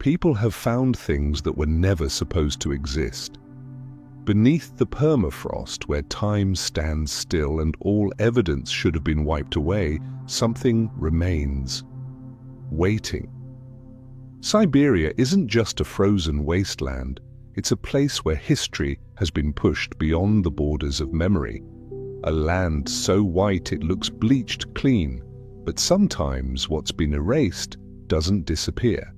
people have found things that were never supposed to exist. Beneath the permafrost, where time stands still and all evidence should have been wiped away, something remains, waiting. Siberia isn't just a frozen wasteland. It's a place where history has been pushed beyond the borders of memory. A land so white it looks bleached clean, but sometimes what's been erased doesn't disappear.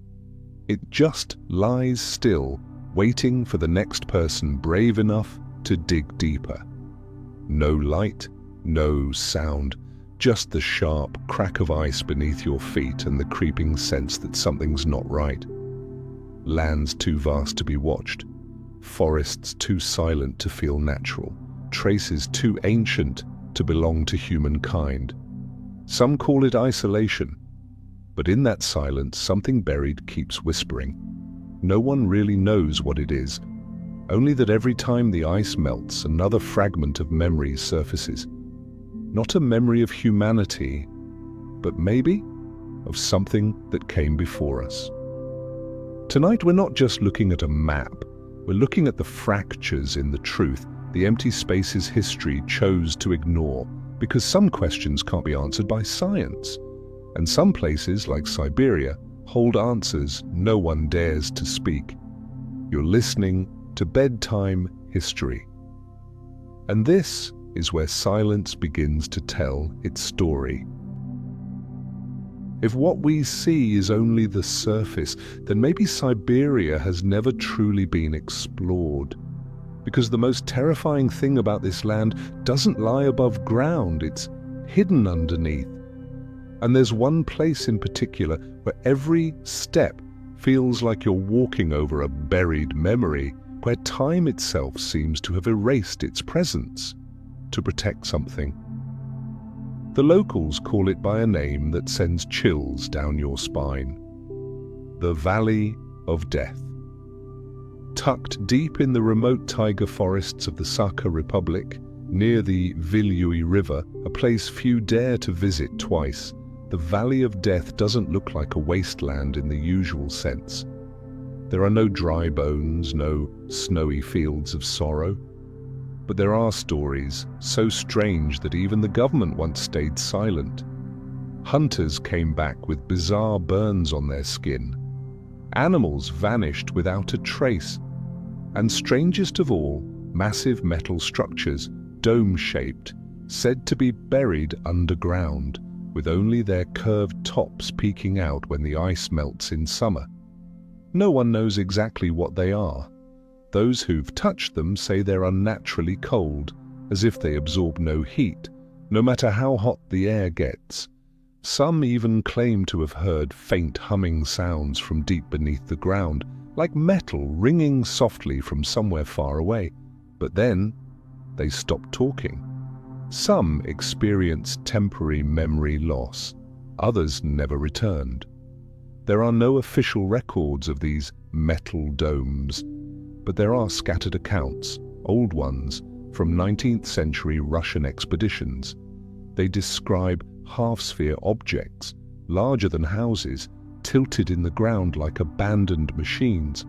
It just lies still, waiting for the next person brave enough to dig deeper. No light, no sound, just the sharp crack of ice beneath your feet and the creeping sense that something's not right. Lands too vast to be watched, forests too silent to feel natural, traces too ancient to belong to humankind. Some call it isolation, but in that silence something buried keeps whispering. No one really knows what it is, only that every time the ice melts, another fragment of memory surfaces. Not a memory of humanity, but maybe of something that came before us. Tonight we're not just looking at a map, we're looking at the fractures in the truth, the empty spaces history chose to ignore, because some questions can't be answered by science. And some places, like Siberia, hold answers no one dares to speak. You're listening to Bedtime History. And this is where silence begins to tell its story. If what we see is only the surface, then maybe Siberia has never truly been explored. Because the most terrifying thing about this land doesn't lie above ground, it's hidden underneath. And there's one place in particular where every step feels like you're walking over a buried memory, where time itself seems to have erased its presence to protect something. The locals call it by a name that sends chills down your spine: the Valley of Death. Tucked deep in the remote taiga forests of the Sakha Republic, near the Vilyui River, a place few dare to visit twice, the Valley of Death doesn't look like a wasteland in the usual sense. There are no dry bones, no snowy fields of sorrow. But there are stories so strange that even the government once stayed silent. Hunters came back with bizarre burns on their skin. Animals vanished without a trace. And strangest of all, massive metal structures, dome-shaped, said to be buried underground, with only their curved tops peeking out when the ice melts in summer. No one knows exactly what they are. Those who've touched them say they're unnaturally cold, as if they absorb no heat, no matter how hot the air gets. Some even claim to have heard faint humming sounds from deep beneath the ground, like metal ringing softly from somewhere far away. But then, they stop talking. Some experienced temporary memory loss. Others never returned. There are no official records of these metal domes, but there are scattered accounts, old ones, from 19th century Russian expeditions. They describe half-sphere objects, larger than houses, tilted in the ground like abandoned machines.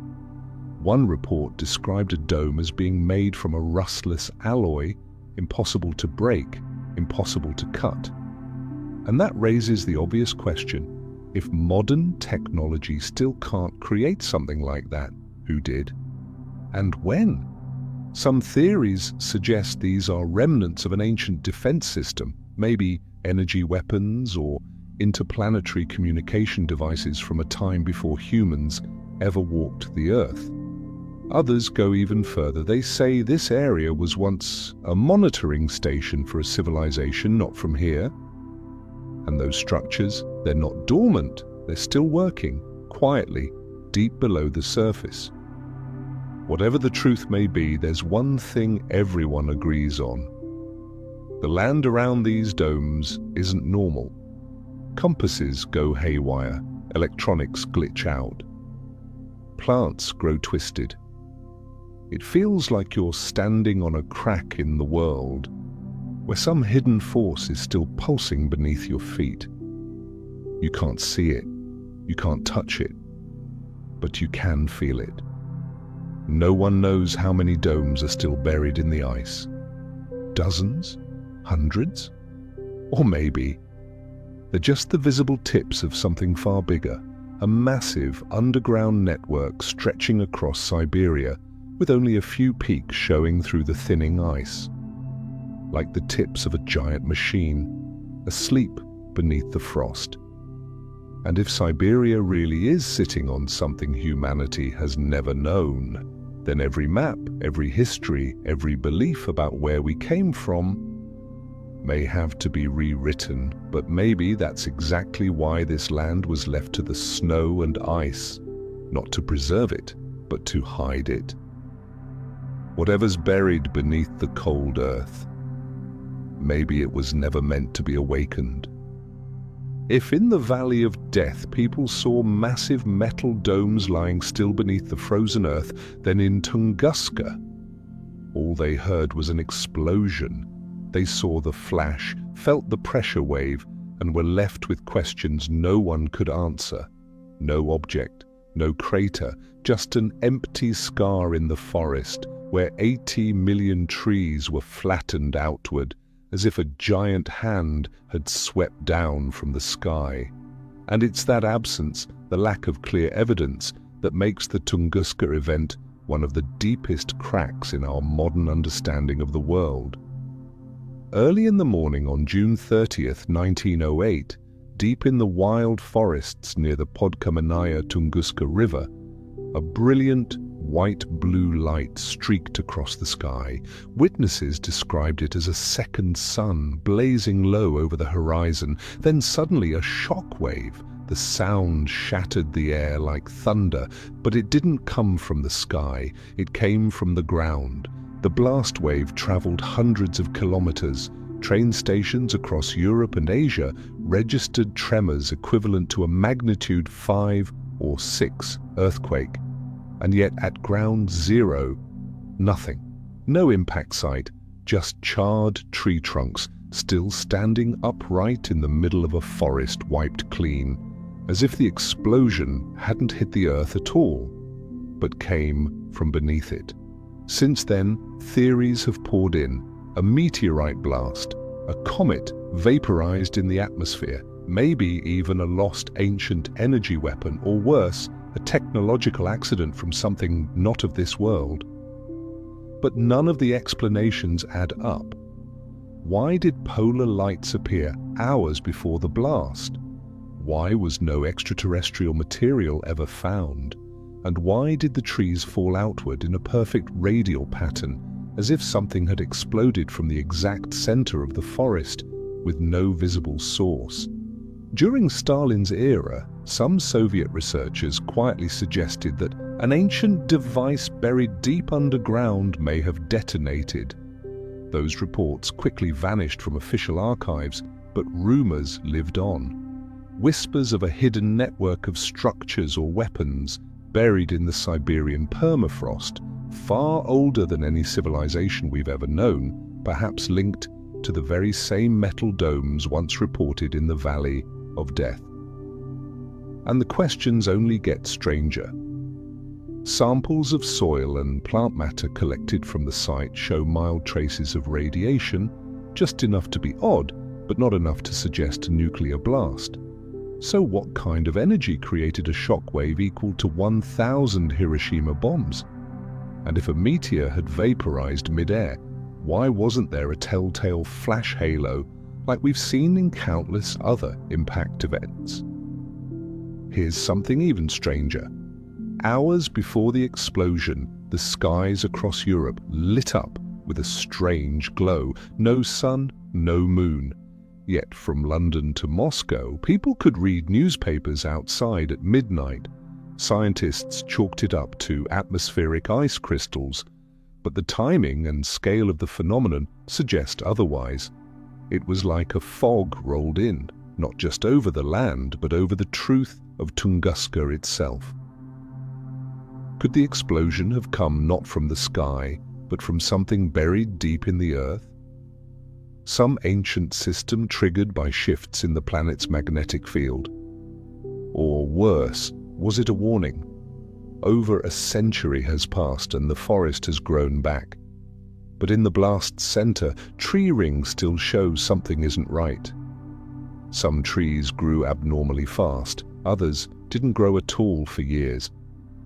One report described a dome as being made from a rustless alloy, impossible to break, impossible to cut. And that raises the obvious question: if modern technology still can't create something like that, who did? And when? Some theories suggest these are remnants of an ancient defense system, maybe energy weapons or interplanetary communication devices from a time before humans ever walked the Earth. Others go even further. They say this area was once a monitoring station for a civilization not from here. And those structures, they're not dormant, they're still working, quietly, deep below the surface. Whatever the truth may be, there's one thing everyone agrees on. The land around these domes isn't normal. Compasses go haywire, electronics glitch out. Plants grow twisted. It feels like you're standing on a crack in the world, where some hidden force is still pulsing beneath your feet. You can't see it, you can't touch it, but you can feel it. No one knows how many domes are still buried in the ice. Dozens? Hundreds? Or maybe they're just the visible tips of something far bigger, a massive underground network stretching across Siberia with only a few peaks showing through the thinning ice. Like the tips of a giant machine, asleep beneath the frost. And if Siberia really is sitting on something humanity has never known, then every map, every history, every belief about where we came from may have to be rewritten, but maybe that's exactly why this land was left to the snow and ice, not to preserve it, but to hide it. Whatever's buried beneath the cold earth, maybe it was never meant to be awakened. If in the Valley of Death people saw massive metal domes lying still beneath the frozen earth, then in Tunguska, all they heard was an explosion. They saw the flash, felt the pressure wave, and were left with questions no one could answer. No object, no crater, just an empty scar in the forest where 80 million trees were flattened outward, as if a giant hand had swept down from the sky. And it's that absence, the lack of clear evidence, that makes the Tunguska event one of the deepest cracks in our modern understanding of the world. Early in the morning on June 30th, 1908, deep in the wild forests near the Podkamanaya Tunguska River, a brilliant white-blue light streaked across the sky. Witnesses described it as a second sun blazing low over the horizon. Then suddenly a shock wave. The sound shattered the air like thunder, but it didn't come from the sky. It came from the ground. The blast wave traveled hundreds of kilometers. Train stations across Europe and Asia registered tremors equivalent to a magnitude 5 or 6 earthquake. And yet at ground zero, nothing. No impact site, just charred tree trunks still standing upright in the middle of a forest wiped clean, as if the explosion hadn't hit the earth at all, but came from beneath it. Since then, theories have poured in. A meteorite blast, a comet vaporized in the atmosphere, maybe even a lost ancient energy weapon, or worse, a technological accident from something not of this world. But none of the explanations add up. Why did polar lights appear hours before the blast? Why was no extraterrestrial material ever found? And why did the trees fall outward in a perfect radial pattern, as if something had exploded from the exact center of the forest with no visible source? During Stalin's era, some Soviet researchers quietly suggested that an ancient device buried deep underground may have detonated. Those reports quickly vanished from official archives, but rumors lived on. Whispers of a hidden network of structures or weapons buried in the Siberian permafrost, far older than any civilization we've ever known, perhaps linked to the very same metal domes once reported in the Valley of Death. And the questions only get stranger. Samples of soil and plant matter collected from the site show mild traces of radiation, just enough to be odd, but not enough to suggest a nuclear blast. So what kind of energy created a shockwave equal to 1,000 Hiroshima bombs? And if a meteor had vaporized mid-air, why wasn't there a telltale flash halo like we've seen in countless other impact events? Here's something even stranger. Hours before the explosion, the skies across Europe lit up with a strange glow. No sun, no moon. Yet from London to Moscow, people could read newspapers outside at midnight. Scientists chalked it up to atmospheric ice crystals, but the timing and scale of the phenomenon suggest otherwise. It was like a fog rolled in, not just over the land, but over the truth of Tunguska itself. Could the explosion have come not from the sky, but from something buried deep in the earth? Some ancient system triggered by shifts in the planet's magnetic field? Or worse, was it a warning? Over a century has passed and the forest has grown back. But in the blast's center, tree rings still show something isn't right. Some trees grew abnormally fast, others didn't grow at all for years,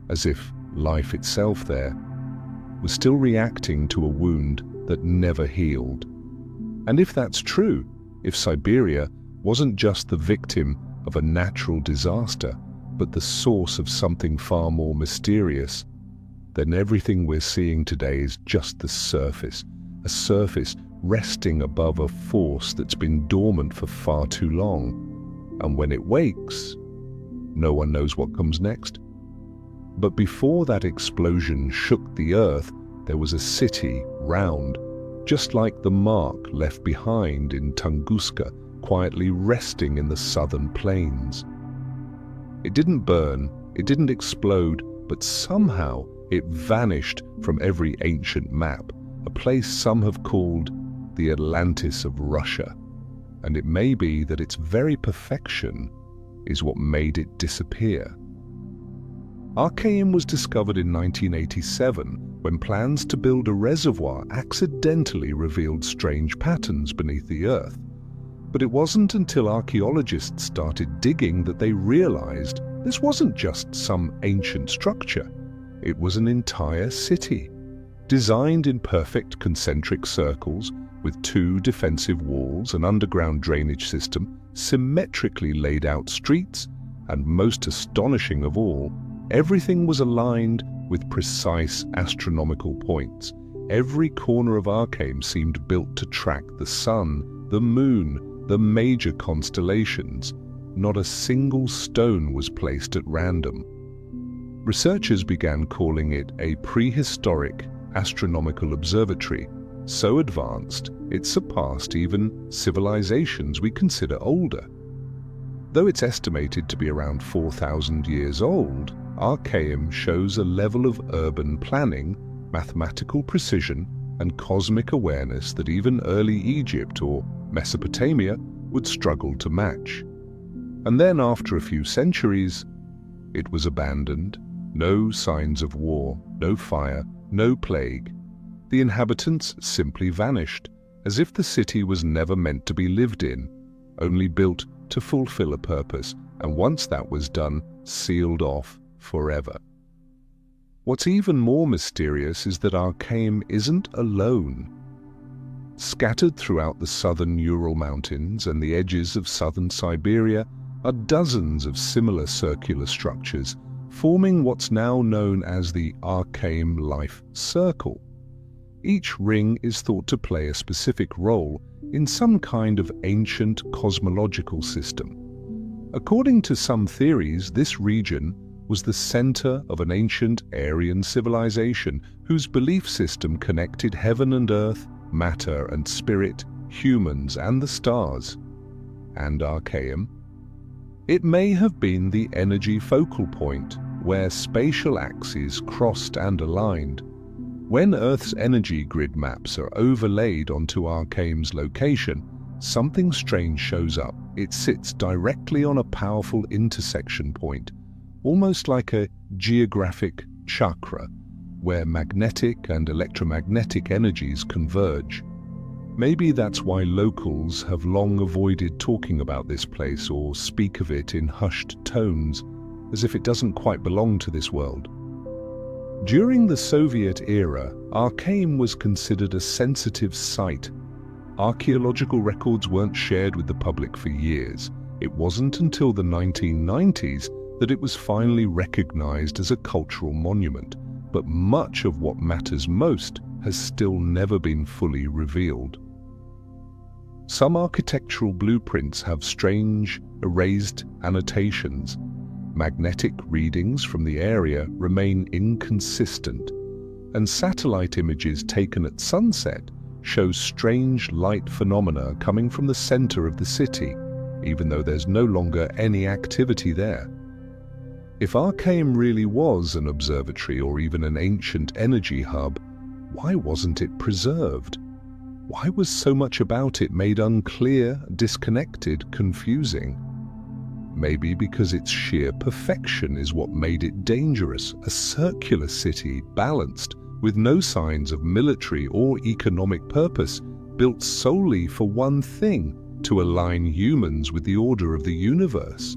as if life itself there was still reacting to a wound that never healed. And if that's true, if Siberia wasn't just the victim of a natural disaster, but the source of something far more mysterious, then everything we're seeing today is just the surface, a surface resting above a force that's been dormant for far too long. And when it wakes, no one knows what comes next. But before that explosion shook the earth, there was a city round, just like the mark left behind in Tunguska, quietly resting in the southern plains. It didn't burn, it didn't explode, but somehow it vanished from every ancient map, a place some have called the Atlantis of Russia. And it may be that its very perfection is what made it disappear. Archaeum was discovered in 1987 when plans to build a reservoir accidentally revealed strange patterns beneath the earth. But it wasn't until archaeologists started digging that they realized this wasn't just some ancient structure. It was an entire city, designed in perfect concentric circles with 2 defensive walls, an underground drainage system, symmetrically laid out streets, and most astonishing of all, everything was aligned with precise astronomical points. Every corner of Archaeum seemed built to track the sun, the moon, the major constellations. Not a single stone was placed at random. Researchers began calling it a prehistoric astronomical observatory, so advanced it surpassed even civilizations we consider older. Though it's estimated to be around 4,000 years old, Archaeum shows a level of urban planning, mathematical precision, and cosmic awareness that even early Egypt or Mesopotamia would struggle to match. And then after a few centuries, it was abandoned. No signs of war, no fire, no plague. The inhabitants simply vanished, as if the city was never meant to be lived in, only built to fulfill a purpose, and once that was done, sealed off forever. What's even more mysterious is that Archaeum isn't alone. Scattered throughout the southern Ural Mountains and the edges of southern Siberia are dozens of similar circular structures, forming what's now known as the Archaeum Life Circle. Each ring is thought to play a specific role in some kind of ancient cosmological system. According to some theories, this region was the center of an ancient Aryan civilization whose belief system connected heaven and earth, matter and spirit, humans and the stars. And Archaeum? It may have been the energy focal point where spatial axes crossed and aligned. When Earth's energy grid maps are overlaid onto Archaeum's location, something strange shows up. It sits directly on a powerful intersection point, almost like a geographic chakra, where magnetic and electromagnetic energies converge. Maybe that's why locals have long avoided talking about this place or speak of it in hushed tones, as if it doesn't quite belong to this world. During the Soviet era, Archaeum was considered a sensitive site. Archaeological records weren't shared with the public for years. It wasn't until the 1990s that it was finally recognized as a cultural monument, but much of what matters most has still never been fully revealed. Some architectural blueprints have strange, erased annotations. Magnetic readings from the area remain inconsistent, and satellite images taken at sunset show strange light phenomena coming from the center of the city, even though there's no longer any activity there. If Archaeum really was an observatory or even an ancient energy hub, why wasn't it preserved? Why was so much about it made unclear, disconnected, confusing? Maybe because its sheer perfection is what made it dangerous, a circular city, balanced, with no signs of military or economic purpose, built solely for one thing, to align humans with the order of the universe.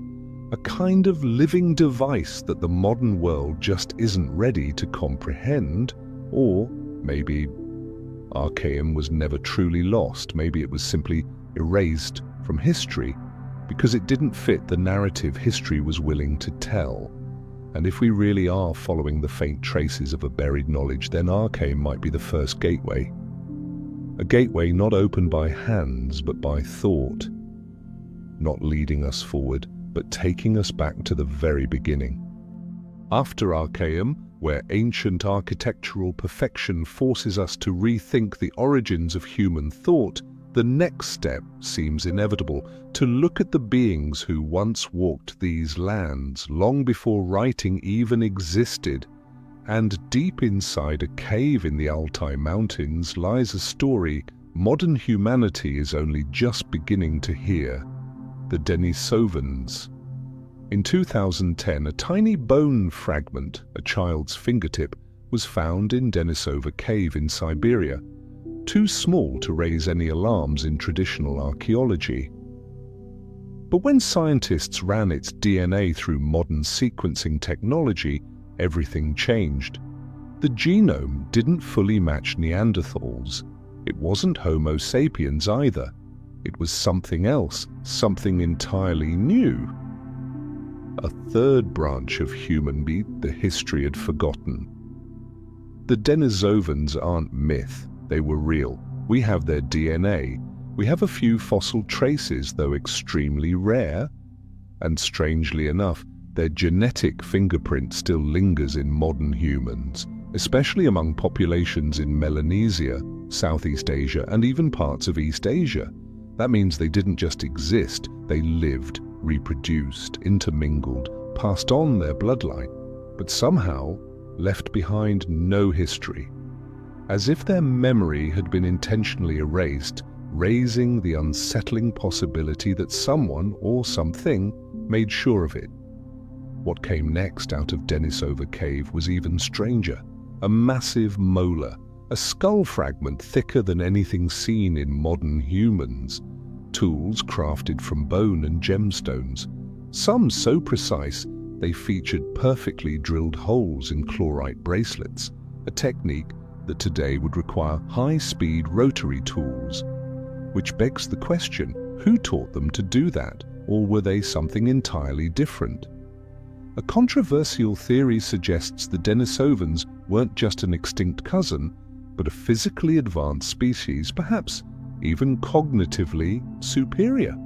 A kind of living device that the modern world just isn't ready to comprehend. Or maybe Archaeum was never truly lost. Maybe it was simply erased from history because it didn't fit the narrative history was willing to tell. And if we really are following the faint traces of a buried knowledge, then Archaeum might be the first gateway. A gateway not opened by hands but by thought, not leading us forward, but taking us back to the very beginning. After Archaeum, where ancient architectural perfection forces us to rethink the origins of human thought, the next step seems inevitable: to look at the beings who once walked these lands long before writing even existed. And deep inside a cave in the Altai Mountains lies a story modern humanity is only just beginning to hear: the Denisovans. In 2010, a tiny bone fragment, a child's fingertip, was found in Denisova Cave in Siberia, too small to raise any alarms in traditional archaeology. But when scientists ran its DNA through modern sequencing technology, everything changed. The genome didn't fully match Neanderthals. It wasn't Homo sapiens either. It was something else, something entirely new. A third branch of human being the history had forgotten. The Denisovans aren't myth, they were real. We have their DNA. We have a few fossil traces, though extremely rare. And strangely enough, their genetic fingerprint still lingers in modern humans, especially among populations in Melanesia, Southeast Asia, and even parts of East Asia. That means they didn't just exist, they lived, reproduced, intermingled, passed on their bloodline, but somehow left behind no history. As if their memory had been intentionally erased, raising the unsettling possibility that someone or something made sure of it. What came next out of Denisova Cave was even stranger. A massive molar, a skull fragment thicker than anything seen in modern humans. Tools crafted from bone and gemstones, some so precise they featured perfectly drilled holes in chlorite bracelets, a technique that today would require high-speed rotary tools. Which begs the question, who taught them to do that, or were they something entirely different? A controversial theory suggests the Denisovans weren't just an extinct cousin, but a physically advanced species, perhaps even cognitively superior.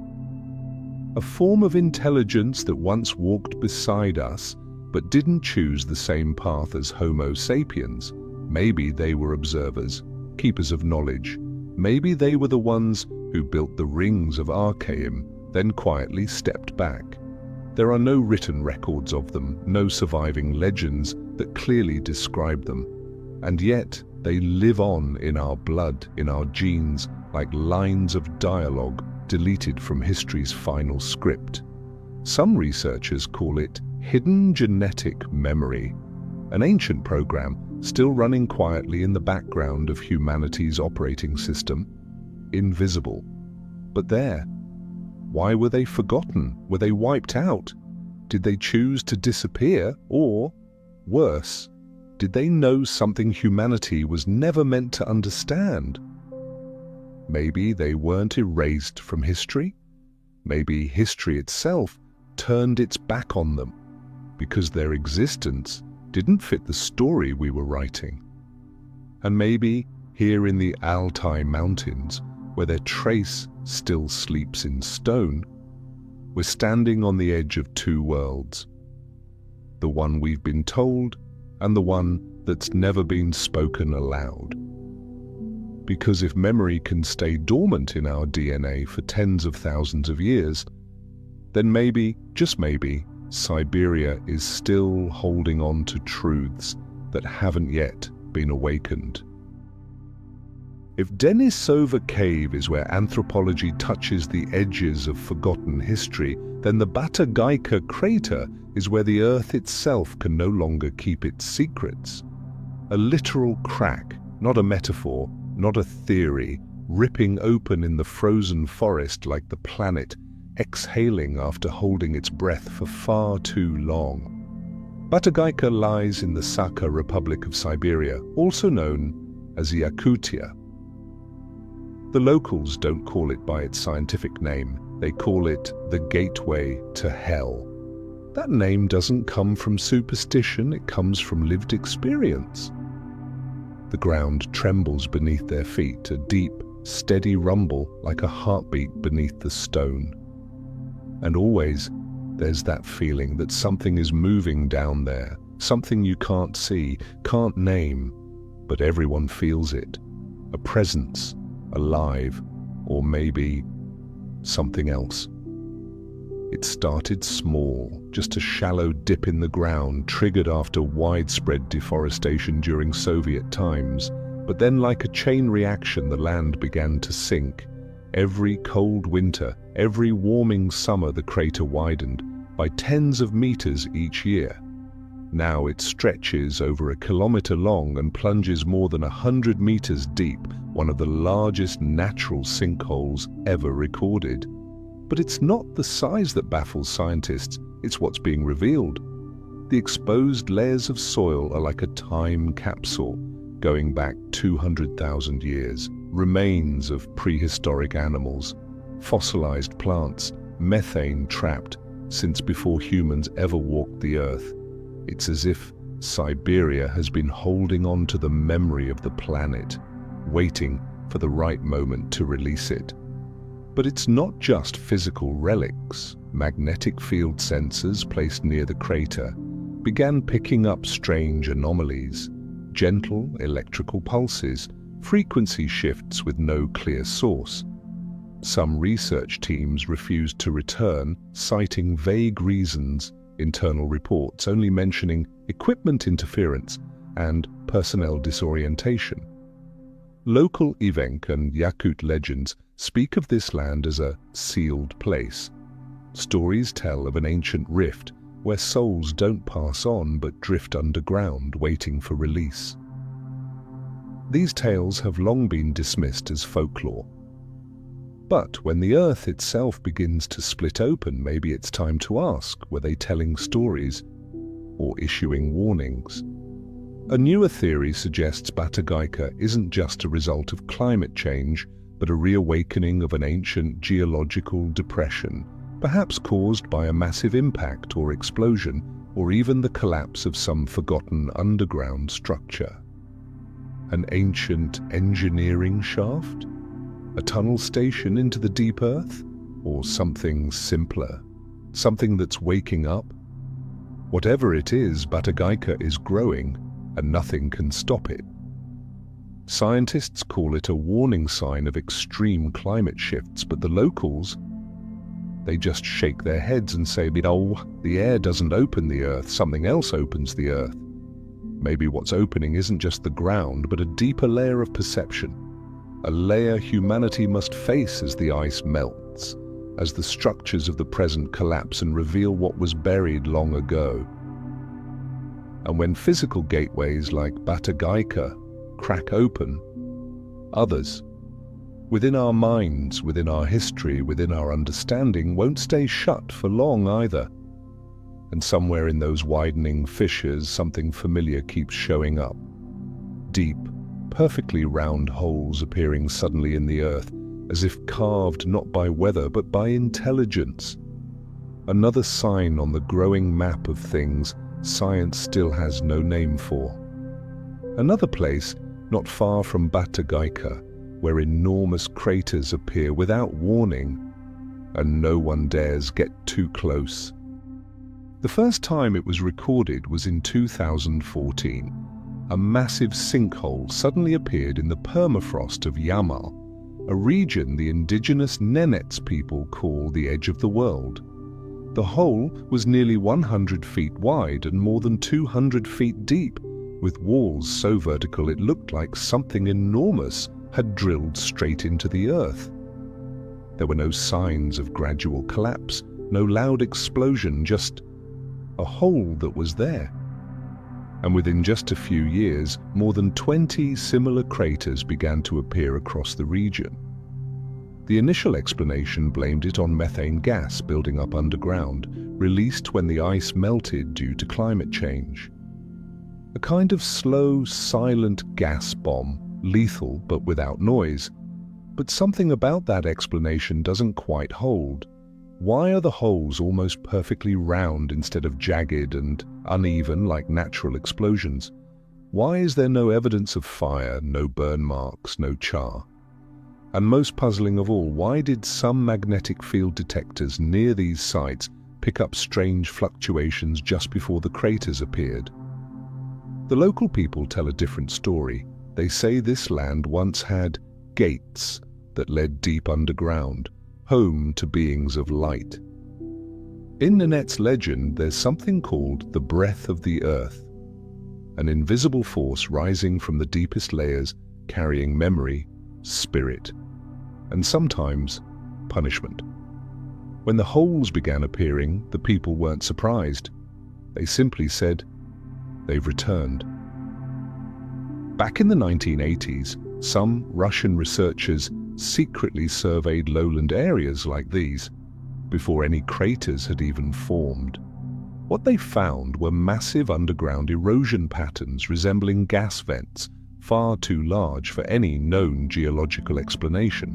A form of intelligence that once walked beside us, but didn't choose the same path as Homo sapiens. Maybe they were observers, keepers of knowledge. Maybe they were the ones who built the rings of Archaeum, then quietly stepped back. There are no written records of them, no surviving legends that clearly describe them. And yet, they live on in our blood, in our genes, like lines of dialogue deleted from history's final script. Some researchers call it hidden genetic memory, an ancient program still running quietly in the background of humanity's operating system, invisible. But there. Why were they forgotten? Were they wiped out? Did they choose to disappear? Or, worse, did they know something humanity was never meant to understand? Maybe they weren't erased from history. Maybe history itself turned its back on them because their existence didn't fit the story we were writing. And maybe here in the Altai Mountains, where their trace still sleeps in stone, we're standing on the edge of two worlds. The one we've been told and the one that's never been spoken aloud. Because if memory can stay dormant in our DNA for tens of thousands of years, then maybe, just maybe, Siberia is still holding on to truths that haven't yet been awakened. If Denisova Cave is where anthropology touches the edges of forgotten history, then the Batagaika crater is where the Earth itself can no longer keep its secrets. A literal crack, not a metaphor, not a theory, ripping open in the frozen forest like the planet exhaling after holding its breath for far too long. Batagaika lies in the Sakha Republic of Siberia, also known as Yakutia. The locals don't call it by its scientific name. They call it the gateway to hell. That name doesn't come from superstition, it comes from lived experience. The ground trembles beneath their feet, a deep, steady rumble like a heartbeat beneath the stone. And always, there's that feeling that something is moving down there, something you can't see, can't name, but everyone feels it. A presence, alive, or maybe something else. It started small, just a shallow dip in the ground triggered after widespread deforestation during Soviet times. But then, like a chain reaction, the land began to sink. Every cold winter, every warming summer, the crater widened by tens of meters each year. Now it stretches over a kilometer long and plunges more than 100 meters deep, one of the largest natural sinkholes ever recorded. But it's not the size that baffles scientists, it's what's being revealed. The exposed layers of soil are like a time capsule, going back 200,000 years. Remains of prehistoric animals, fossilized plants, methane trapped since before humans ever walked the earth. It's as if Siberia has been holding on to the memory of the planet, waiting for the right moment to release it. But it's not just physical relics. Magnetic field sensors placed near the crater began picking up strange anomalies, gentle electrical pulses, frequency shifts with no clear source. Some research teams refused to return, citing vague reasons, internal reports only mentioning equipment interference and personnel disorientation. Local Evenk and Yakut legends speak of this land as a sealed place. Stories tell of an ancient rift where souls don't pass on but drift underground, waiting for release. These tales have long been dismissed as folklore. But when the earth itself begins to split open, maybe it's time to ask, were they telling stories or issuing warnings? A newer theory suggests Batagaika isn't just a result of climate change, but a reawakening of an ancient geological depression, perhaps caused by a massive impact or explosion, or even the collapse of some forgotten underground structure. An ancient engineering shaft? A tunnel station into the deep earth? Or something simpler? Something that's waking up? Whatever it is, Batagaika is growing, and nothing can stop it. Scientists call it a warning sign of extreme climate shifts, but the locals, they just shake their heads and say, "Oh, the air doesn't open the earth, something else opens the earth." Maybe what's opening isn't just the ground, but a deeper layer of perception. A layer humanity must face as the ice melts, as the structures of the present collapse and reveal what was buried long ago. And when physical gateways like Batagaika crack open, others, within our minds, within our history, within our understanding, won't stay shut for long either. And somewhere in those widening fissures, something familiar keeps showing up. Deep, perfectly round holes appearing suddenly in the earth, as if carved not by weather but by intelligence. Another sign on the growing map of things science still has no name for. Another place, not far from Batagaika, where enormous craters appear without warning, and no one dares get too close. The first time it was recorded was in 2014. A massive sinkhole suddenly appeared in the permafrost of Yamal, a region the indigenous Nenets people call the edge of the world. The hole was nearly 100 feet wide and more than 200 feet deep, with walls so vertical it looked like something enormous had drilled straight into the earth. There were no signs of gradual collapse, no loud explosion, just a hole that was there. And within just a few years, more than 20 similar craters began to appear across the region. The initial explanation blamed it on methane gas building up underground, released when the ice melted due to climate change. A kind of slow, silent gas bomb, lethal but without noise. But something about that explanation doesn't quite hold. Why are the holes almost perfectly round instead of jagged and uneven like natural explosions? Why is there no evidence of fire, no burn marks, no char? And most puzzling of all, why did some magnetic field detectors near these sites pick up strange fluctuations just before the craters appeared? The local people tell a different story. They say this land once had gates that led deep underground, home to beings of light. In Nanette's legend, there's something called the breath of the earth, an invisible force rising from the deepest layers, carrying memory, spirit, and sometimes punishment. When the holes began appearing, the people weren't surprised. They simply said, "They've returned." Back in the 1980s, some Russian researchers secretly surveyed lowland areas like these, before any craters had even formed. What they found were massive underground erosion patterns resembling gas vents, far too large for any known geological explanation.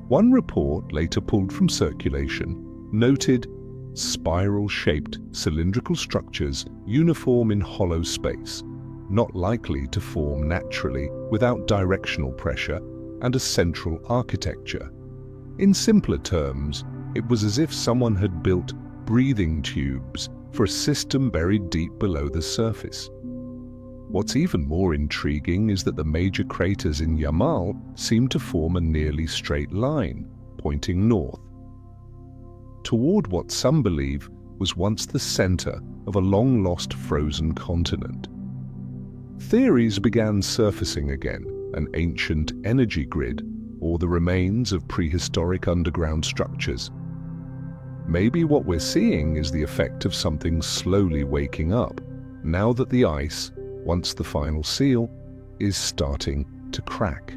One report, later pulled from circulation, noted spiral-shaped cylindrical structures uniform in hollow space, not likely to form naturally without directional pressure and a central architecture. In simpler terms, it was as if someone had built breathing tubes for a system buried deep below the surface. What's even more intriguing is that the major craters in Yamal seem to form a nearly straight line, pointing north, toward what some believe was once the center of a long-lost frozen continent. Theories began surfacing again: an ancient energy grid, or the remains of prehistoric underground structures. Maybe what we're seeing is the effect of something slowly waking up, now that the ice, once the final seal, is starting to crack.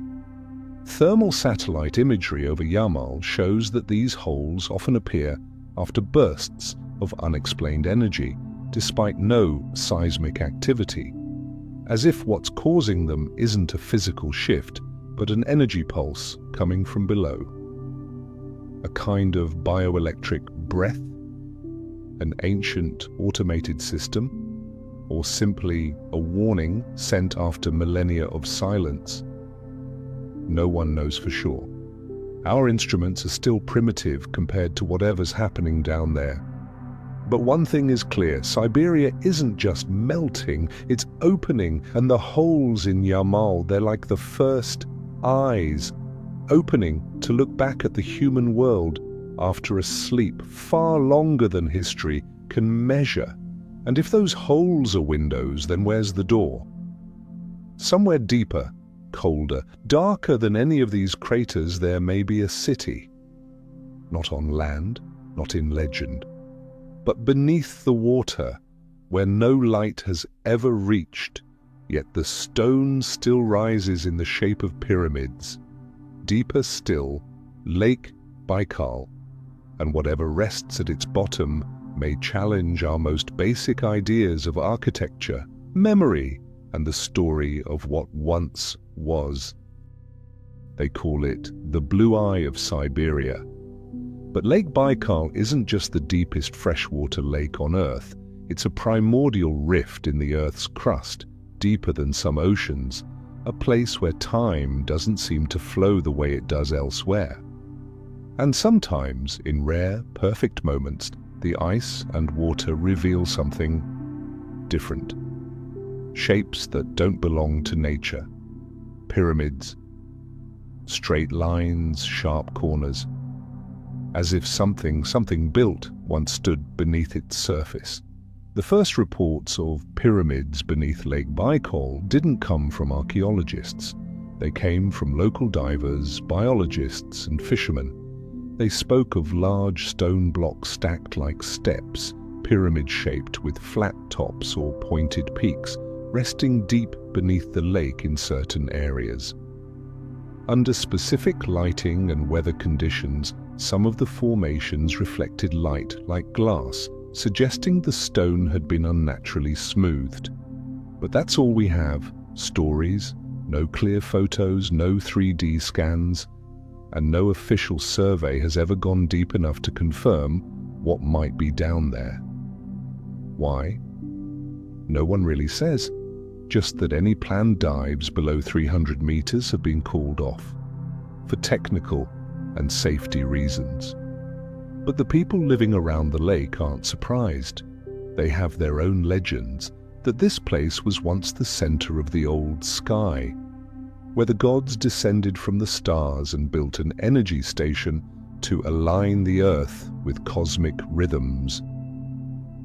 Thermal satellite imagery over Yamal shows that these holes often appear after bursts of unexplained energy, despite no seismic activity, as if what's causing them isn't a physical shift, but an energy pulse coming from below. A kind of bioelectric breath? An ancient automated system? Or simply a warning sent after millennia of silence? No one knows for sure. Our instruments are still primitive compared to whatever's happening down there. But one thing is clear: Siberia isn't just melting, it's opening, and the holes in Yamal, they're like the first eyes, opening to look back at the human world after a sleep far longer than history can measure. And if those holes are windows, then where's the door? Somewhere deeper, colder, darker than any of these craters, there may be a city. Not on land, not in legend, but beneath the water, where no light has ever reached, yet the stone still rises in the shape of pyramids. Deeper still, Lake Baikal, and whatever rests at its bottom may challenge our most basic ideas of architecture, memory, and the story of what once was. They call it the blue eye of Siberia. But Lake Baikal isn't just the deepest freshwater lake on Earth. It's a primordial rift in the Earth's crust, deeper than some oceans, a place where time doesn't seem to flow the way it does elsewhere. And sometimes, in rare, perfect moments, the ice and water reveal something different. Shapes that don't belong to nature. Pyramids, straight lines, sharp corners, as if something built once stood beneath its surface. The first reports of pyramids beneath Lake Baikal didn't come from archaeologists. They came from local divers, biologists, and fishermen. They spoke of large stone blocks stacked like steps, pyramid-shaped with flat tops or pointed peaks, resting deep beneath the lake in certain areas. Under specific lighting and weather conditions, some of the formations reflected light like glass, suggesting the stone had been unnaturally smoothed. But that's all we have: stories, no clear photos, no 3D scans, and no official survey has ever gone deep enough to confirm what might be down there. Why? No one really says, just that any planned dives below 300 meters have been called off, for technical and safety reasons. But the people living around the lake aren't surprised. They have their own legends that this place was once the center of the old sky, where the gods descended from the stars and built an energy station to align the earth with cosmic rhythms.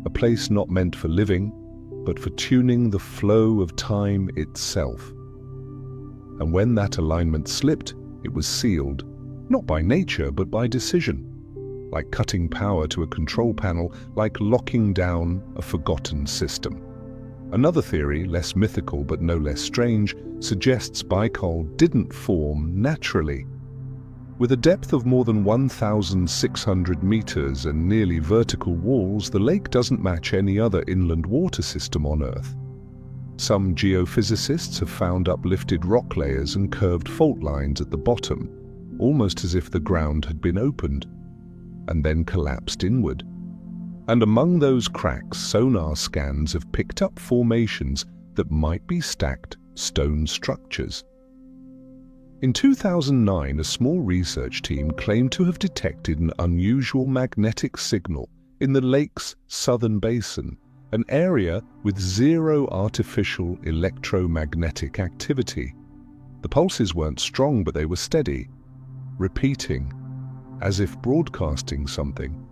A place not meant for living, but for tuning the flow of time itself. And when that alignment slipped, it was sealed, not by nature, but by decision, like cutting power to a control panel, like locking down a forgotten system. Another theory, less mythical but no less strange, suggests Baikal didn't form naturally. With a depth of more than 1,600 meters and nearly vertical walls, the lake doesn't match any other inland water system on Earth. Some geophysicists have found uplifted rock layers and curved fault lines at the bottom, almost as if the ground had been opened and then collapsed inward. And among those cracks, sonar scans have picked up formations that might be stacked stone structures. In 2009, a small research team claimed to have detected an unusual magnetic signal in the lake's southern basin, an area with zero artificial electromagnetic activity. The pulses weren't strong, but they were steady, repeating, as if broadcasting something.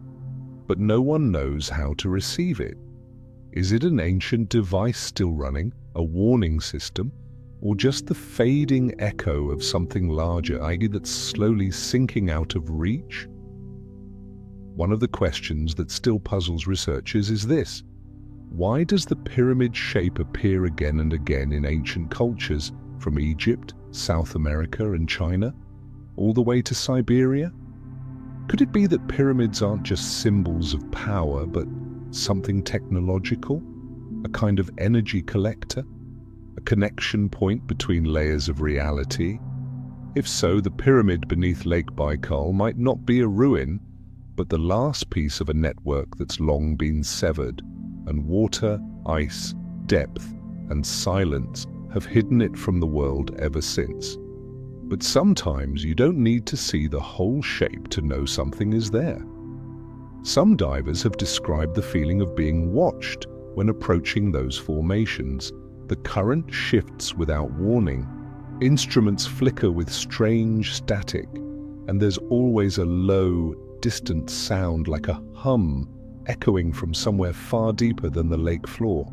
But no one knows how to receive it. Is it an ancient device still running, a warning system, or just the fading echo of something larger, i.e. that's slowly sinking out of reach? One of the questions that still puzzles researchers is this: why does the pyramid shape appear again and again in ancient cultures, from Egypt, South America and China, all the way to Siberia? Could it be that pyramids aren't just symbols of power, but something technological, a kind of energy collector, a connection point between layers of reality? If so, the pyramid beneath Lake Baikal might not be a ruin, but the last piece of a network that's long been severed, and water, ice, depth, and silence have hidden it from the world ever since. But sometimes you don't need to see the whole shape to know something is there. Some divers have described the feeling of being watched when approaching those formations. The current shifts without warning. Instruments flicker with strange static, and there's always a low, distant sound like a hum echoing from somewhere far deeper than the lake floor.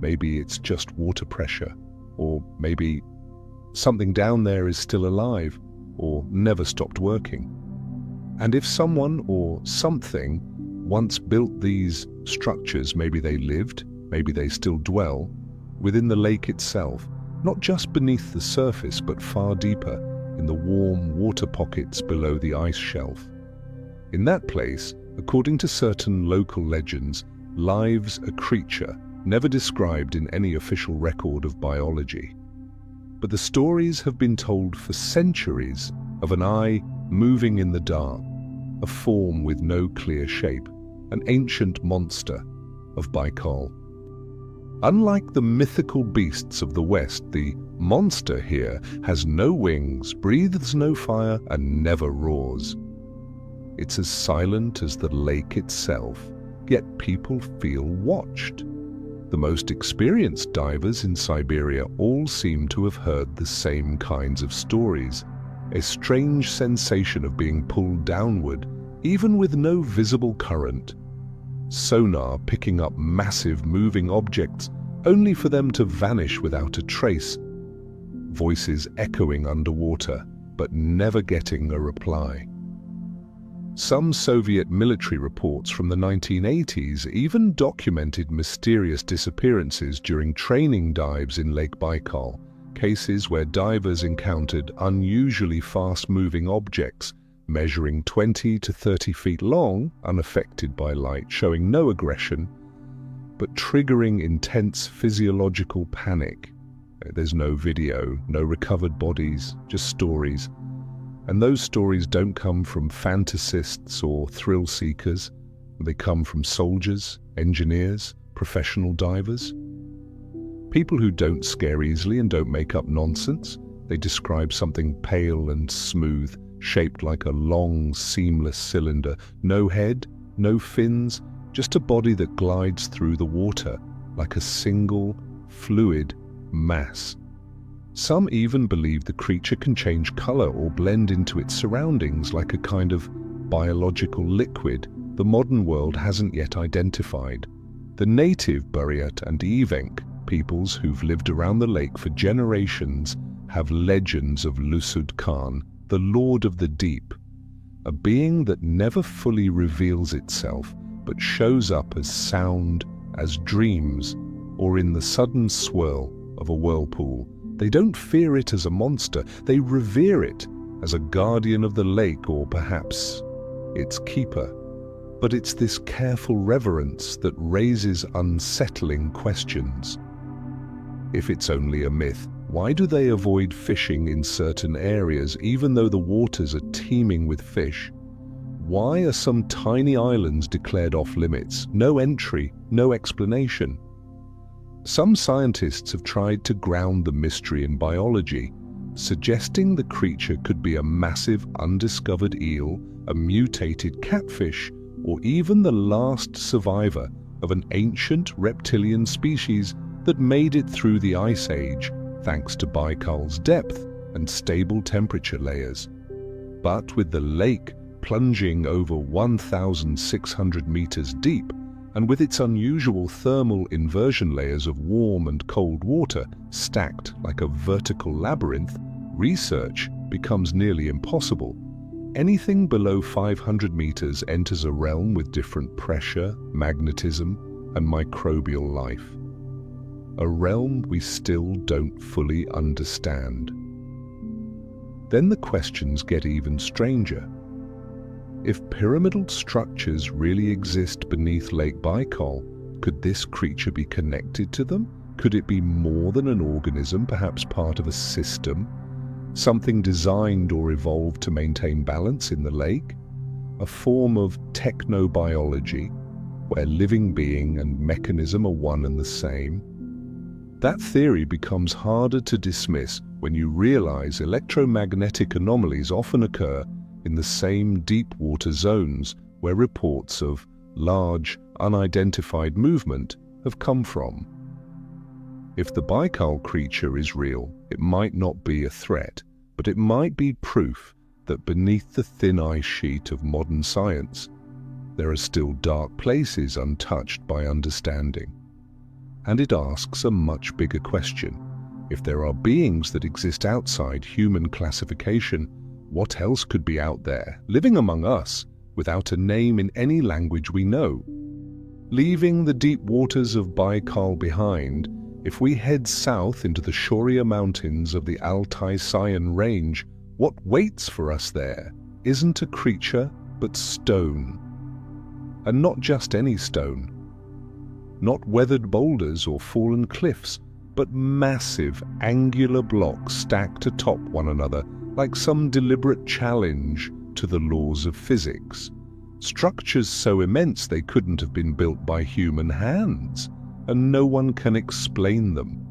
Maybe it's just water pressure, or maybe something down there is still alive, or never stopped working. And if someone or something once built these structures, maybe they lived, maybe they still dwell, within the lake itself, not just beneath the surface, but far deeper, in the warm water pockets below the ice shelf. In that place, according to certain local legends, lives a creature never described in any official record of biology. But the stories have been told for centuries of an eye moving in the dark, a form with no clear shape, an ancient monster of Baikal. Unlike the mythical beasts of the West, the monster here has no wings, breathes no fire, and never roars. It's as silent as the lake itself, yet people feel watched. The most experienced divers in Siberia all seem to have heard the same kinds of stories. A strange sensation of being pulled downward, even with no visible current. Sonar picking up massive moving objects, only for them to vanish without a trace. Voices echoing underwater, but never getting a reply. Some Soviet military reports from the 1980s even documented mysterious disappearances during training dives in Lake Baikal, cases where divers encountered unusually fast-moving objects measuring 20 to 30 feet long, unaffected by light, showing no aggression, but triggering intense physiological panic. There's no video, no recovered bodies, just stories. And those stories don't come from fantasists or thrill seekers. They come from soldiers, engineers, professional divers. People who don't scare easily and don't make up nonsense. They describe something pale and smooth, shaped like a long, seamless cylinder. No head, no fins, just a body that glides through the water like a single, fluid mass. Some even believe the creature can change color or blend into its surroundings like a kind of biological liquid the modern world hasn't yet identified. The native Buryat and Evenk peoples who've lived around the lake for generations have legends of Lusud Khan, the Lord of the Deep, a being that never fully reveals itself but shows up as sound, as dreams, or in the sudden swirl of a whirlpool. They don't fear it as a monster, they revere it as a guardian of the lake or perhaps its keeper. But it's this careful reverence that raises unsettling questions. If it's only a myth, why do they avoid fishing in certain areas even though the waters are teeming with fish? Why are some tiny islands declared off limits? No entry, no explanation. Some scientists have tried to ground the mystery in biology, suggesting the creature could be a massive undiscovered eel, a mutated catfish, or even the last survivor of an ancient reptilian species that made it through the Ice Age thanks to Baikal's depth and stable temperature layers. But with the lake plunging over 1,600 meters deep, and with its unusual thermal inversion layers of warm and cold water stacked like a vertical labyrinth, research becomes nearly impossible. Anything below 500 meters enters a realm with different pressure, magnetism, and microbial life. A realm we still don't fully understand. Then the questions get even stranger. If pyramidal structures really exist beneath Lake Baikal, could this creature be connected to them? Could it be more than an organism, perhaps part of a system? Something designed or evolved to maintain balance in the lake? A form of technobiology, where living being and mechanism are one and the same? That theory becomes harder to dismiss when you realize electromagnetic anomalies often occur in the same deep water zones where reports of large, unidentified movement have come from. If the Baikal creature is real, it might not be a threat, but it might be proof that beneath the thin ice sheet of modern science, there are still dark places untouched by understanding. And it asks a much bigger question. If there are beings that exist outside human classification, what else could be out there, living among us, without a name in any language we know? Leaving the deep waters of Baikal behind, if we head south into the Shoria Mountains of the Altai-Sayan range, what waits for us there isn't a creature, but stone. And not just any stone. Not weathered boulders or fallen cliffs, but massive, angular blocks stacked atop one another, like some deliberate challenge to the laws of physics. Structures so immense they couldn't have been built by human hands, and no one can explain them.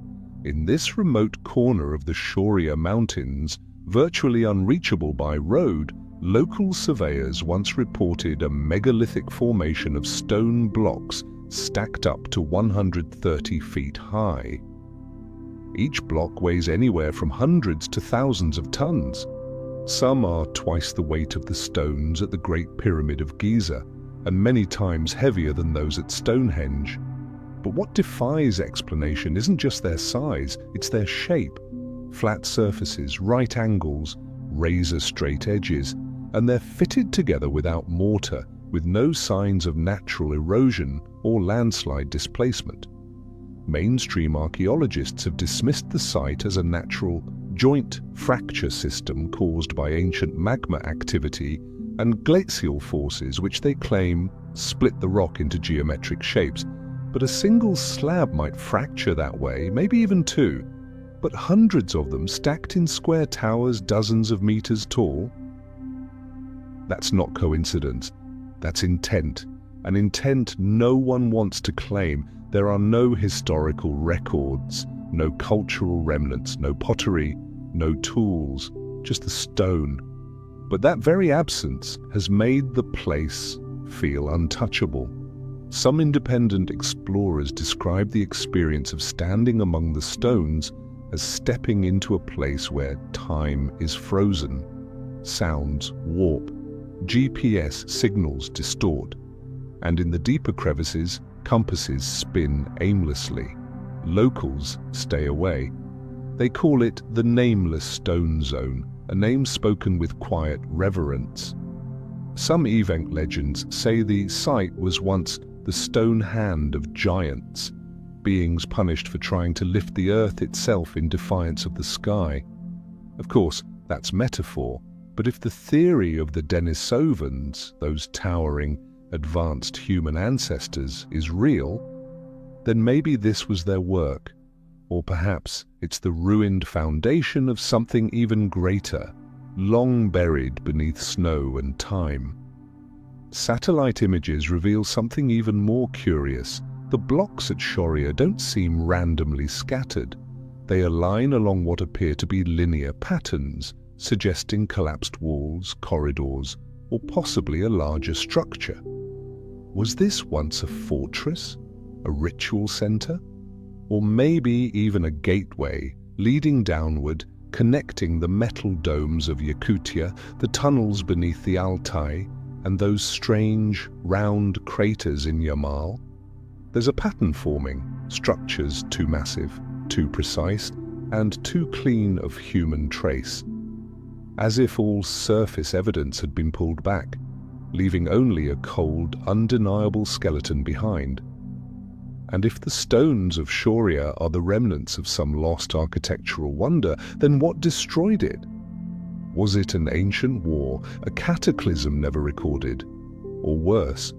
In this remote corner of the Shoria Mountains, virtually unreachable by road, local surveyors once reported a megalithic formation of stone blocks stacked up to 130 feet high. Each block weighs anywhere from hundreds to thousands of tons. Some are twice the weight of the stones at the Great Pyramid of Giza, and many times heavier than those at Stonehenge. But what defies explanation isn't just their size, it's their shape. Flat surfaces, right angles, razor-straight edges, and they're fitted together without mortar, with no signs of natural erosion or landslide displacement. Mainstream archaeologists have dismissed the site as a natural joint fracture system caused by ancient magma activity and glacial forces, which they claim split the rock into geometric shapes. But a single slab might fracture that way, maybe even two. But hundreds of them stacked in square towers dozens of meters tall? That's not coincidence. That's intent. An intent no one wants to claim. There are no historical records, no cultural remnants, no pottery, no tools, just the stone. But that very absence has made the place feel untouchable. Some independent explorers describe the experience of standing among the stones as stepping into a place where time is frozen, sounds warp, GPS signals distort, and in the deeper crevices, compasses spin aimlessly. Locals stay away. They call it the Nameless Stone Zone, a name spoken with quiet reverence. Some Evenk legends say the site was once the stone hand of giants, beings punished for trying to lift the earth itself in defiance of the sky. Of course, that's metaphor, but if the theory of the Denisovans, those towering, advanced human ancestors, is real, then maybe this was their work, or perhaps it's the ruined foundation of something even greater, long buried beneath snow and time. Satellite images reveal something even more curious. The blocks at Shoria don't seem randomly scattered. They align along what appear to be linear patterns, suggesting collapsed walls, corridors, or possibly a larger structure. Was this once a fortress, a ritual center, or maybe even a gateway leading downward, connecting the metal domes of Yakutia, the tunnels beneath the Altai, and those strange, round craters in Yamal? There's a pattern forming, structures too massive, too precise, and too clean of human trace, as if all surface evidence had been pulled back, leaving only a cold, undeniable skeleton behind. And if the stones of Shoria are the remnants of some lost architectural wonder, then what destroyed it? Was it an ancient war, a cataclysm never recorded? Or worse,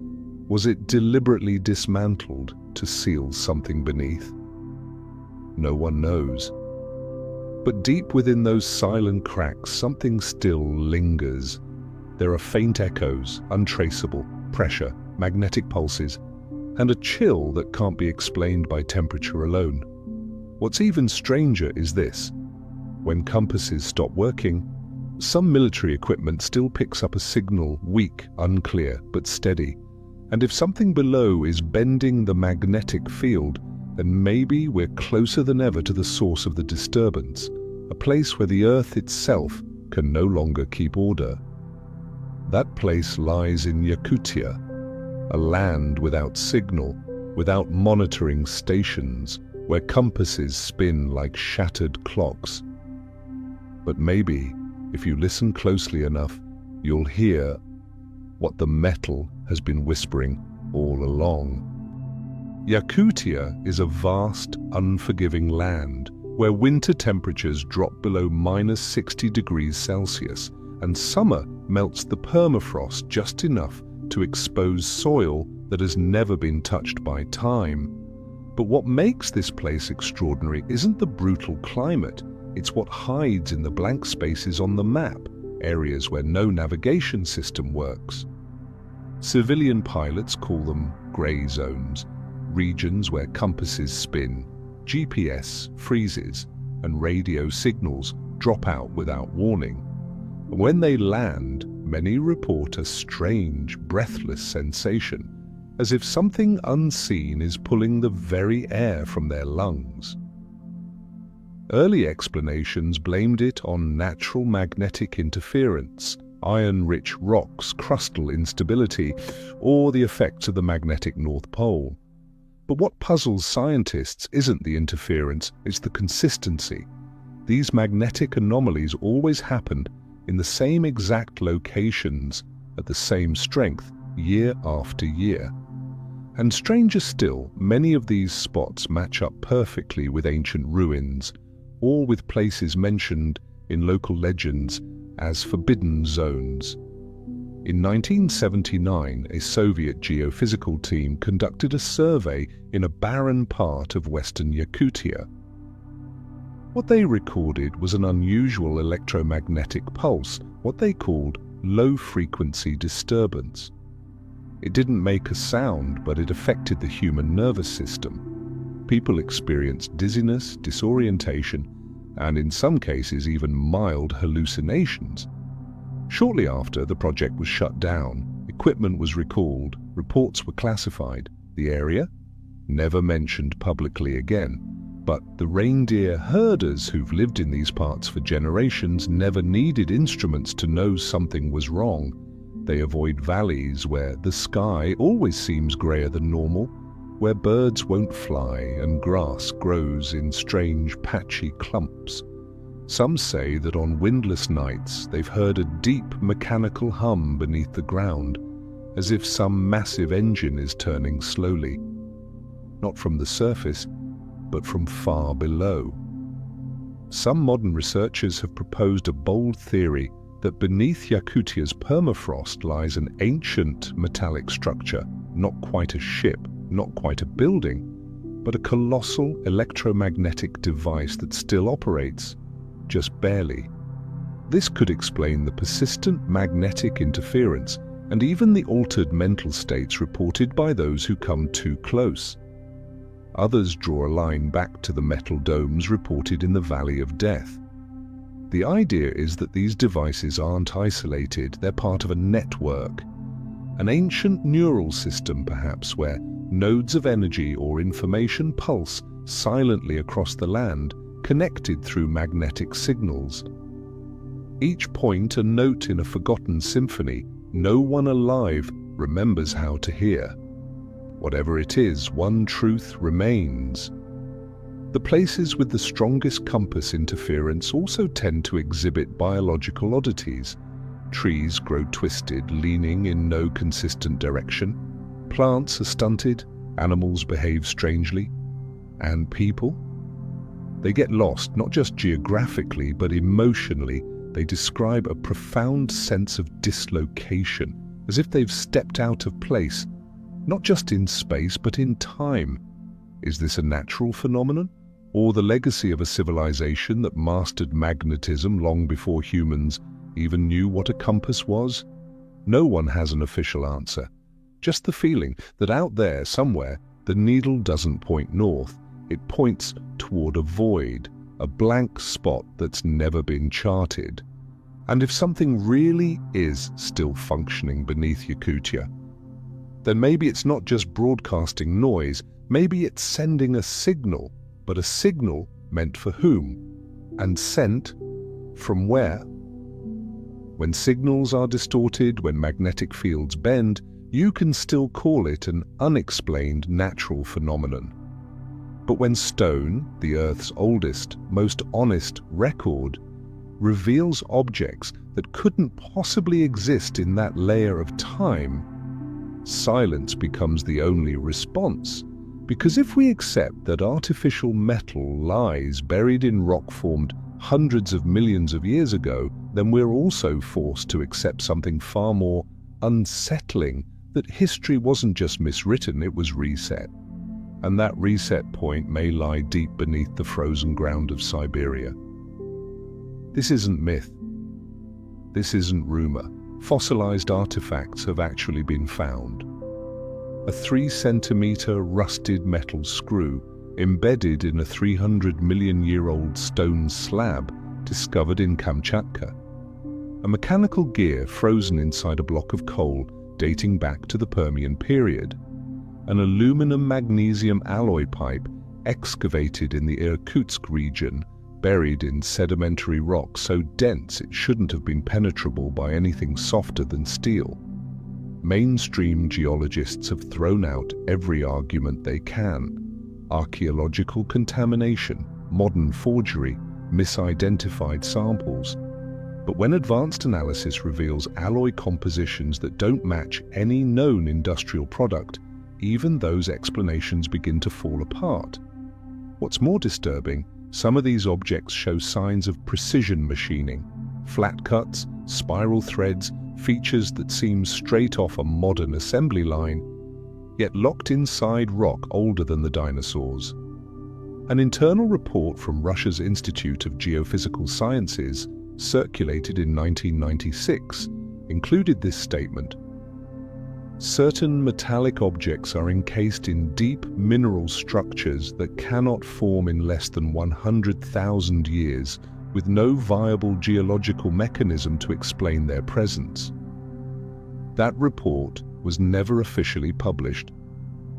was it deliberately dismantled to seal something beneath? No one knows. But deep within those silent cracks, something still lingers. There are faint echoes, untraceable, pressure, magnetic pulses, and a chill that can't be explained by temperature alone. What's even stranger is this. When compasses stop working, some military equipment still picks up a signal, weak, unclear, but steady. And if something below is bending the magnetic field, then maybe we're closer than ever to the source of the disturbance, a place where the Earth itself can no longer keep order. That place lies in Yakutia, a land without signal, without monitoring stations, where compasses spin like shattered clocks. But maybe, if you listen closely enough, you'll hear what the metal has been whispering all along. Yakutia is a vast, unforgiving land where winter temperatures drop below -60 degrees Celsius and summer melts the permafrost just enough to expose soil that has never been touched by time. But what makes this place extraordinary isn't the brutal climate, it's what hides in the blank spaces on the map, areas where no navigation system works. Civilian pilots call them grey zones, regions where compasses spin, GPS freezes, and radio signals drop out without warning. When they land, many report a strange, breathless sensation, as if something unseen is pulling the very air from their lungs. Early explanations blamed it on natural magnetic interference, iron-rich rocks, crustal instability, or the effects of the magnetic North Pole. But what puzzles scientists isn't the interference, it's the consistency. These magnetic anomalies always happened, in the same exact locations at the same strength year after year. And stranger still, many of these spots match up perfectly with ancient ruins, or with places mentioned in local legends as forbidden zones. In 1979, a Soviet geophysical team conducted a survey in a barren part of western Yakutia. What they recorded was an unusual electromagnetic pulse, what they called low-frequency disturbance. It didn't make a sound, but it affected the human nervous system. People experienced dizziness, disorientation, and in some cases even mild hallucinations. Shortly after, the project was shut down, equipment was recalled, reports were classified. The area? Never mentioned publicly again. But the reindeer herders who've lived in these parts for generations never needed instruments to know something was wrong. They avoid valleys where the sky always seems grayer than normal, where birds won't fly and grass grows in strange patchy clumps. Some say that on windless nights they've heard a deep mechanical hum beneath the ground, as if some massive engine is turning slowly. Not from the surface, but from far below. Some modern researchers have proposed a bold theory that beneath Yakutia's permafrost lies an ancient metallic structure, not quite a ship, not quite a building, but a colossal electromagnetic device that still operates, just barely. This could explain the persistent magnetic interference and even the altered mental states reported by those who come too close. Others draw a line back to the metal domes reported in the Valley of Death. The idea is that these devices aren't isolated, they're part of a network. An ancient neural system, perhaps, where nodes of energy or information pulse silently across the land, connected through magnetic signals. Each point a note in a forgotten symphony no one alive remembers how to hear. Whatever it is, one truth remains. The places with the strongest compass interference also tend to exhibit biological oddities. Trees grow twisted, leaning in no consistent direction. Plants are stunted, animals behave strangely. And people? They get lost, not just geographically, but emotionally. They describe a profound sense of dislocation, as if they've stepped out of place, not just in space, but in time. Is this a natural phenomenon, or the legacy of a civilization that mastered magnetism long before humans even knew what a compass was? No one has an official answer. Just the feeling that out there somewhere, the needle doesn't point north, it points toward a void, a blank spot that's never been charted. And if something really is still functioning beneath Yakutia, then maybe it's not just broadcasting noise, maybe it's sending a signal, but a signal meant for whom? And sent from where? When signals are distorted, when magnetic fields bend, you can still call it an unexplained natural phenomenon. But when stone, the Earth's oldest, most honest record, reveals objects that couldn't possibly exist in that layer of time, silence becomes the only response. Because if we accept that artificial metal lies buried in rock formed hundreds of millions of years ago, then we're also forced to accept something far more unsettling, that history wasn't just miswritten, it was reset. And that reset point may lie deep beneath the frozen ground of Siberia. This isn't myth. This isn't rumor. Fossilized artifacts have actually been found. A 3-centimeter rusted metal screw embedded in a 300-million-year-old stone slab discovered in Kamchatka. A mechanical gear frozen inside a block of coal dating back to the Permian period. An aluminum-magnesium alloy pipe excavated in the Irkutsk region, buried in sedimentary rock so dense it shouldn't have been penetrable by anything softer than steel. Mainstream geologists have thrown out every argument they can. Archaeological contamination, modern forgery, misidentified samples. But when advanced analysis reveals alloy compositions that don't match any known industrial product, even those explanations begin to fall apart. What's more disturbing, some of these objects show signs of precision machining, flat cuts, spiral threads, features that seem straight off a modern assembly line, yet locked inside rock older than the dinosaurs. An internal report from Russia's Institute of Geophysical Sciences, circulated in 1996, included this statement: certain metallic objects are encased in deep mineral structures that cannot form in less than 100,000 years, with no viable geological mechanism to explain their presence. That report was never officially published.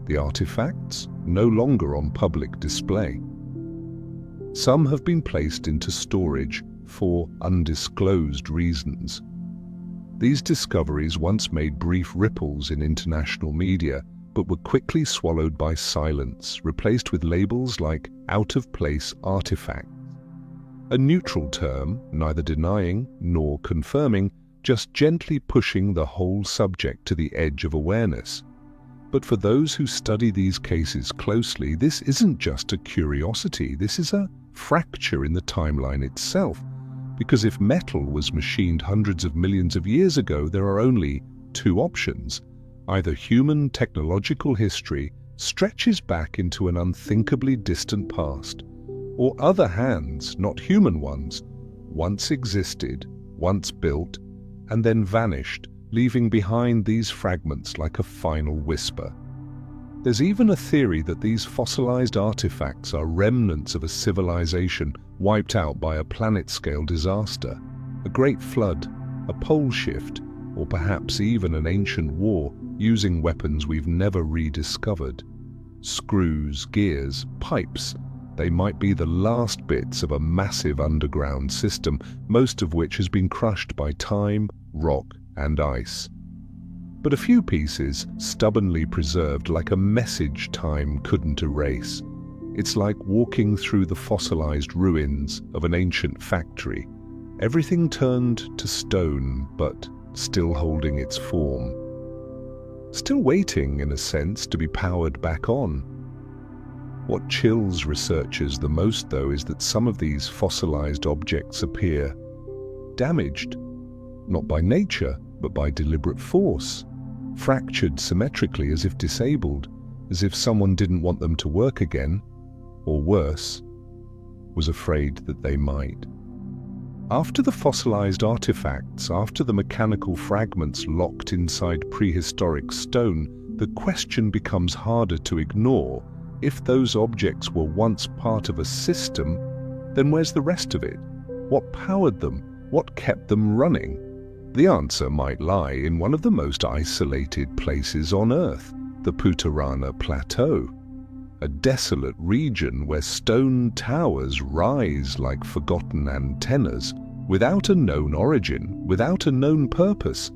The artifacts no longer on public display. Some have been placed into storage for undisclosed reasons. These discoveries once made brief ripples in international media, but were quickly swallowed by silence, replaced with labels like out-of-place artifacts. A neutral term, neither denying nor confirming, just gently pushing the whole subject to the edge of awareness. But for those who study these cases closely, this isn't just a curiosity, this is a fracture in the timeline itself. Because if metal was machined hundreds of millions of years ago, there are only two options. Either human technological history stretches back into an unthinkably distant past, or other hands, not human ones, once existed, once built, and then vanished, leaving behind these fragments like a final whisper. There's even a theory that these fossilized artifacts are remnants of a civilization wiped out by a planet-scale disaster, a great flood, a pole shift, or perhaps even an ancient war using weapons we've never rediscovered. Screws, gears, pipes, they might be the last bits of a massive underground system, most of which has been crushed by time, rock, and ice. But a few pieces, stubbornly preserved like a message time couldn't erase. It's like walking through the fossilized ruins of an ancient factory. Everything turned to stone, but still holding its form. Still waiting, in a sense, to be powered back on. What chills researchers the most, though, is that some of these fossilized objects appear damaged, not by nature, but by deliberate force, fractured symmetrically as if disabled, as if someone didn't want them to work again, or worse, was afraid that they might. After the fossilized artifacts, after the mechanical fragments locked inside prehistoric stone, the question becomes harder to ignore. If those objects were once part of a system, then where's the rest of it? What powered them? What kept them running? The answer might lie in one of the most isolated places on Earth, the Putarana Plateau, a desolate region where stone towers rise like forgotten antennas, without a known origin, without a known purpose,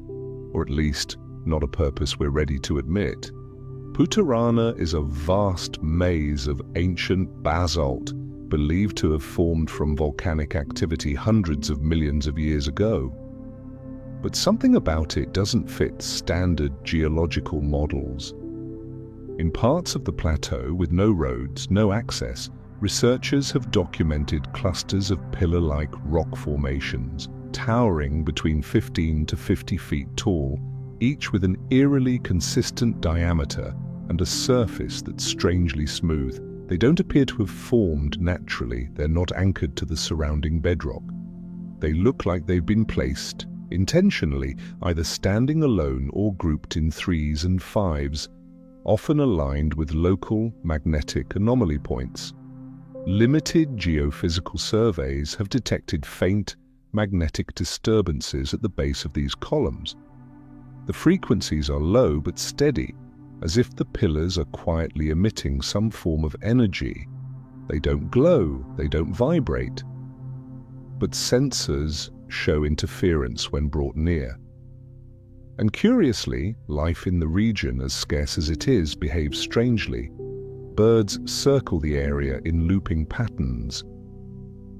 or at least not a purpose we're ready to admit. Putarana is a vast maze of ancient basalt, believed to have formed from volcanic activity hundreds of millions of years ago. But something about it doesn't fit standard geological models. In parts of the plateau with no roads, no access, researchers have documented clusters of pillar-like rock formations, towering between 15 to 50 feet tall, each with an eerily consistent diameter and a surface that's strangely smooth. They don't appear to have formed naturally, they're not anchored to the surrounding bedrock. They look like they've been placed intentionally, either standing alone or grouped in threes and fives, often aligned with local magnetic anomaly points. Limited geophysical surveys have detected faint magnetic disturbances at the base of these columns. The frequencies are low but steady, as if the pillars are quietly emitting some form of energy. They don't glow, they don't vibrate. But sensors show interference when brought near. And curiously, life in the region, as scarce as it is, behaves strangely. Birds circle the area in looping patterns.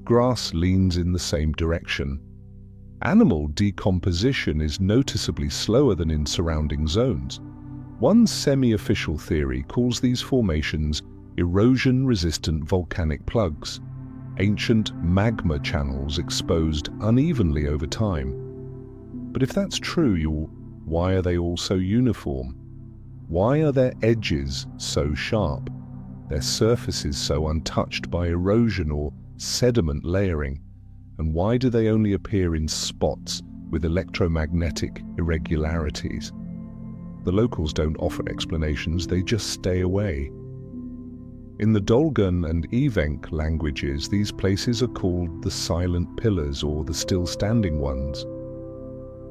Grass leans in the same direction. Animal decomposition is noticeably slower than in surrounding zones. One semi-official theory calls these formations erosion-resistant volcanic plugs, ancient magma channels exposed unevenly over time. But if that's true, why are they all so uniform? Why are their edges so sharp, their surfaces so untouched by erosion or sediment layering? And why do they only appear in spots with electromagnetic irregularities? The locals don't offer explanations, they just stay away. In the Dolgan and Evenk languages, these places are called the silent pillars or the still-standing ones.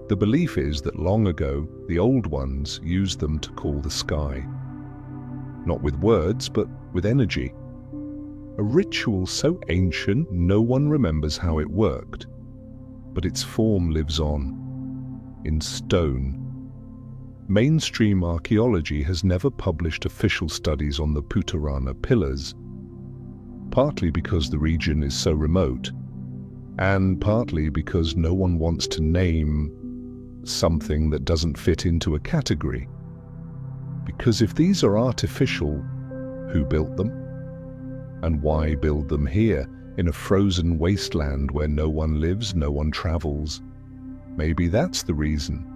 The belief is that long ago, the old ones used them to call the sky. Not with words, but with energy. A ritual so ancient, no one remembers how it worked. But its form lives on, in stone. Mainstream archaeology has never published official studies on the Putarana pillars, partly because the region is so remote, and partly because no one wants to name something that doesn't fit into a category. Because if these are artificial, who built them? And why build them here, in a frozen wasteland where no one lives, no one travels? Maybe that's the reason.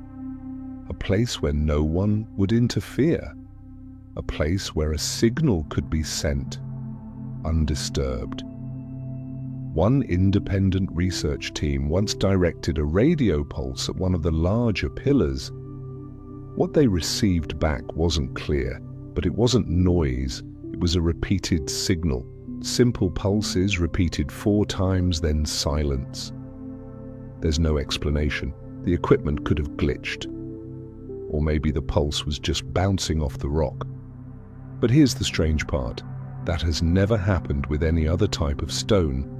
A place where no one would interfere. A place where a signal could be sent, undisturbed. One independent research team once directed a radio pulse at one of the larger pillars. What they received back wasn't clear, but it wasn't noise, it was a repeated signal. Simple pulses repeated 4 times, then silence. There's no explanation. The equipment could have glitched. Or maybe the pulse was just bouncing off the rock. But here's the strange part. That has never happened with any other type of stone.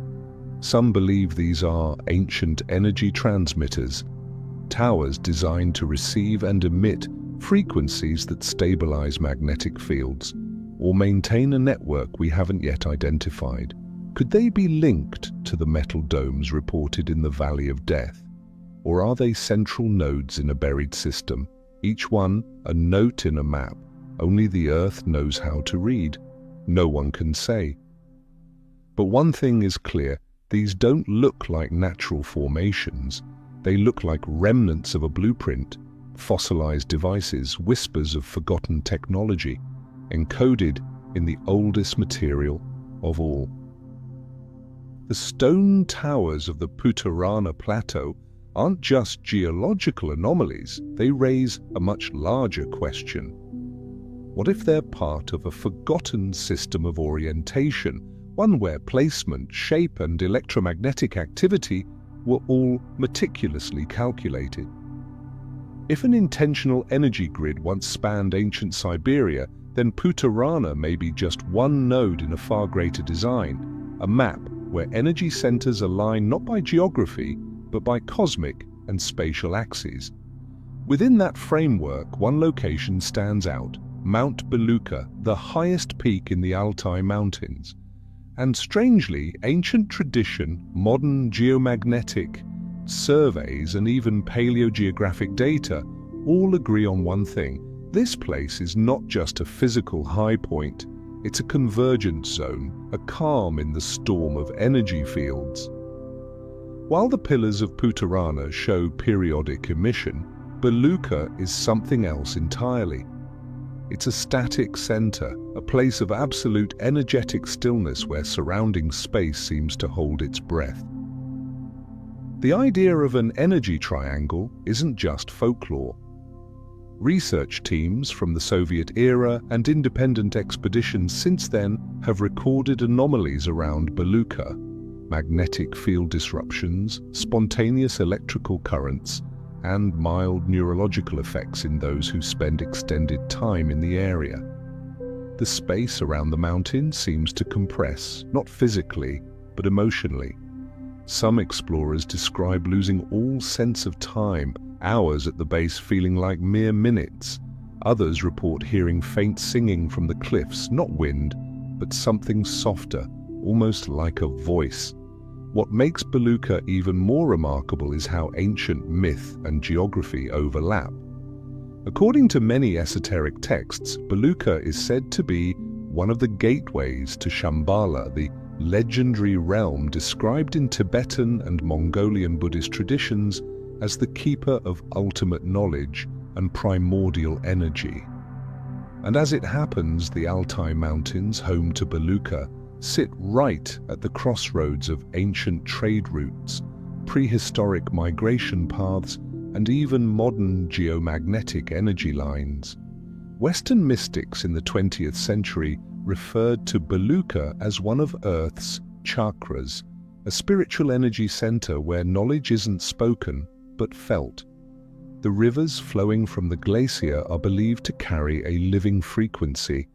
Some believe these are ancient energy transmitters, towers designed to receive and emit frequencies that stabilize magnetic fields, or maintain a network we haven't yet identified. Could they be linked to the metal domes reported in the Valley of Death? Or are they central nodes in a buried system, each one a note in a map only the Earth knows how to read? No one can say. But one thing is clear, these don't look like natural formations. They look like remnants of a blueprint, fossilized devices, whispers of forgotten technology, encoded in the oldest material of all. The stone towers of the Putarana Plateau aren't just geological anomalies, they raise a much larger question. What if they're part of a forgotten system of orientation, one where placement, shape, and electromagnetic activity were all meticulously calculated? If an intentional energy grid once spanned ancient Siberia, then Putarana may be just one node in a far greater design, a map where energy centers align not by geography, but by cosmic and spatial axes. Within that framework, one location stands out, Mount Belukha, the highest peak in the Altai Mountains. And strangely, ancient tradition, modern geomagnetic surveys, and even paleogeographic data all agree on one thing. This place is not just a physical high point, it's a convergence zone, a calm in the storm of energy fields. While the pillars of Putarana show periodic emission, Belukha is something else entirely. It's a static center, a place of absolute energetic stillness where surrounding space seems to hold its breath. The idea of an energy triangle isn't just folklore. Research teams from the Soviet era and independent expeditions since then have recorded anomalies around Belukha: magnetic field disruptions, spontaneous electrical currents, and mild neurological effects in those who spend extended time in the area. The space around the mountain seems to compress, not physically, but emotionally. Some explorers describe losing all sense of time, hours at the base feeling like mere minutes. Others report hearing faint singing from the cliffs, not wind, but something softer, almost like a voice. What makes Belukha even more remarkable is how ancient myth and geography overlap. According to many esoteric texts, Belukha is said to be one of the gateways to Shambhala, the legendary realm described in Tibetan and Mongolian Buddhist traditions as the keeper of ultimate knowledge and primordial energy. And as it happens, the Altai Mountains, home to Belukha, sit right at the crossroads of ancient trade routes, prehistoric migration paths, and even modern geomagnetic energy lines. Western mystics in the 20th century referred to Belukha as one of Earth's chakras, a spiritual energy center where knowledge isn't spoken but felt. The rivers flowing from the glacier are believed to carry a living frequency,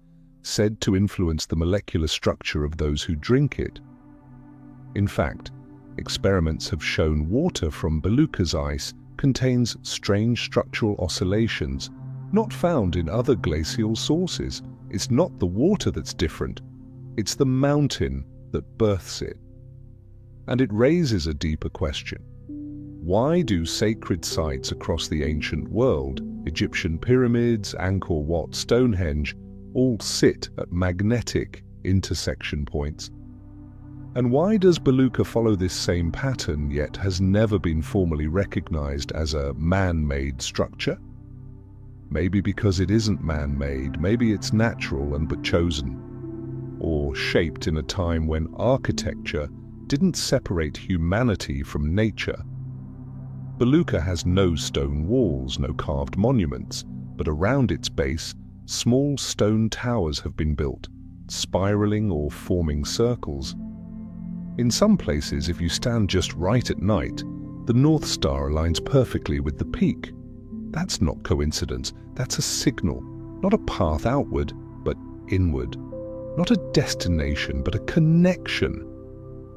said to influence the molecular structure of those who drink it. In fact, experiments have shown water from Belukha's ice contains strange structural oscillations not found in other glacial sources. It's not the water that's different, it's the mountain that births it. And it raises a deeper question. Why do sacred sites across the ancient world, Egyptian pyramids, Angkor Wat, Stonehenge, all sit at magnetic intersection points? And why does Belukha follow this same pattern yet has never been formally recognized as a man-made structure? Maybe because it isn't man-made, maybe it's natural and but chosen, or shaped in a time when architecture didn't separate humanity from nature. Belukha has no stone walls, no carved monuments, but around its base, small stone towers have been built, spiraling or forming circles. In some places, if you stand just right at night, the North Star aligns perfectly with the peak. That's not coincidence, that's a signal, not a path outward, but inward. Not a destination, but a connection.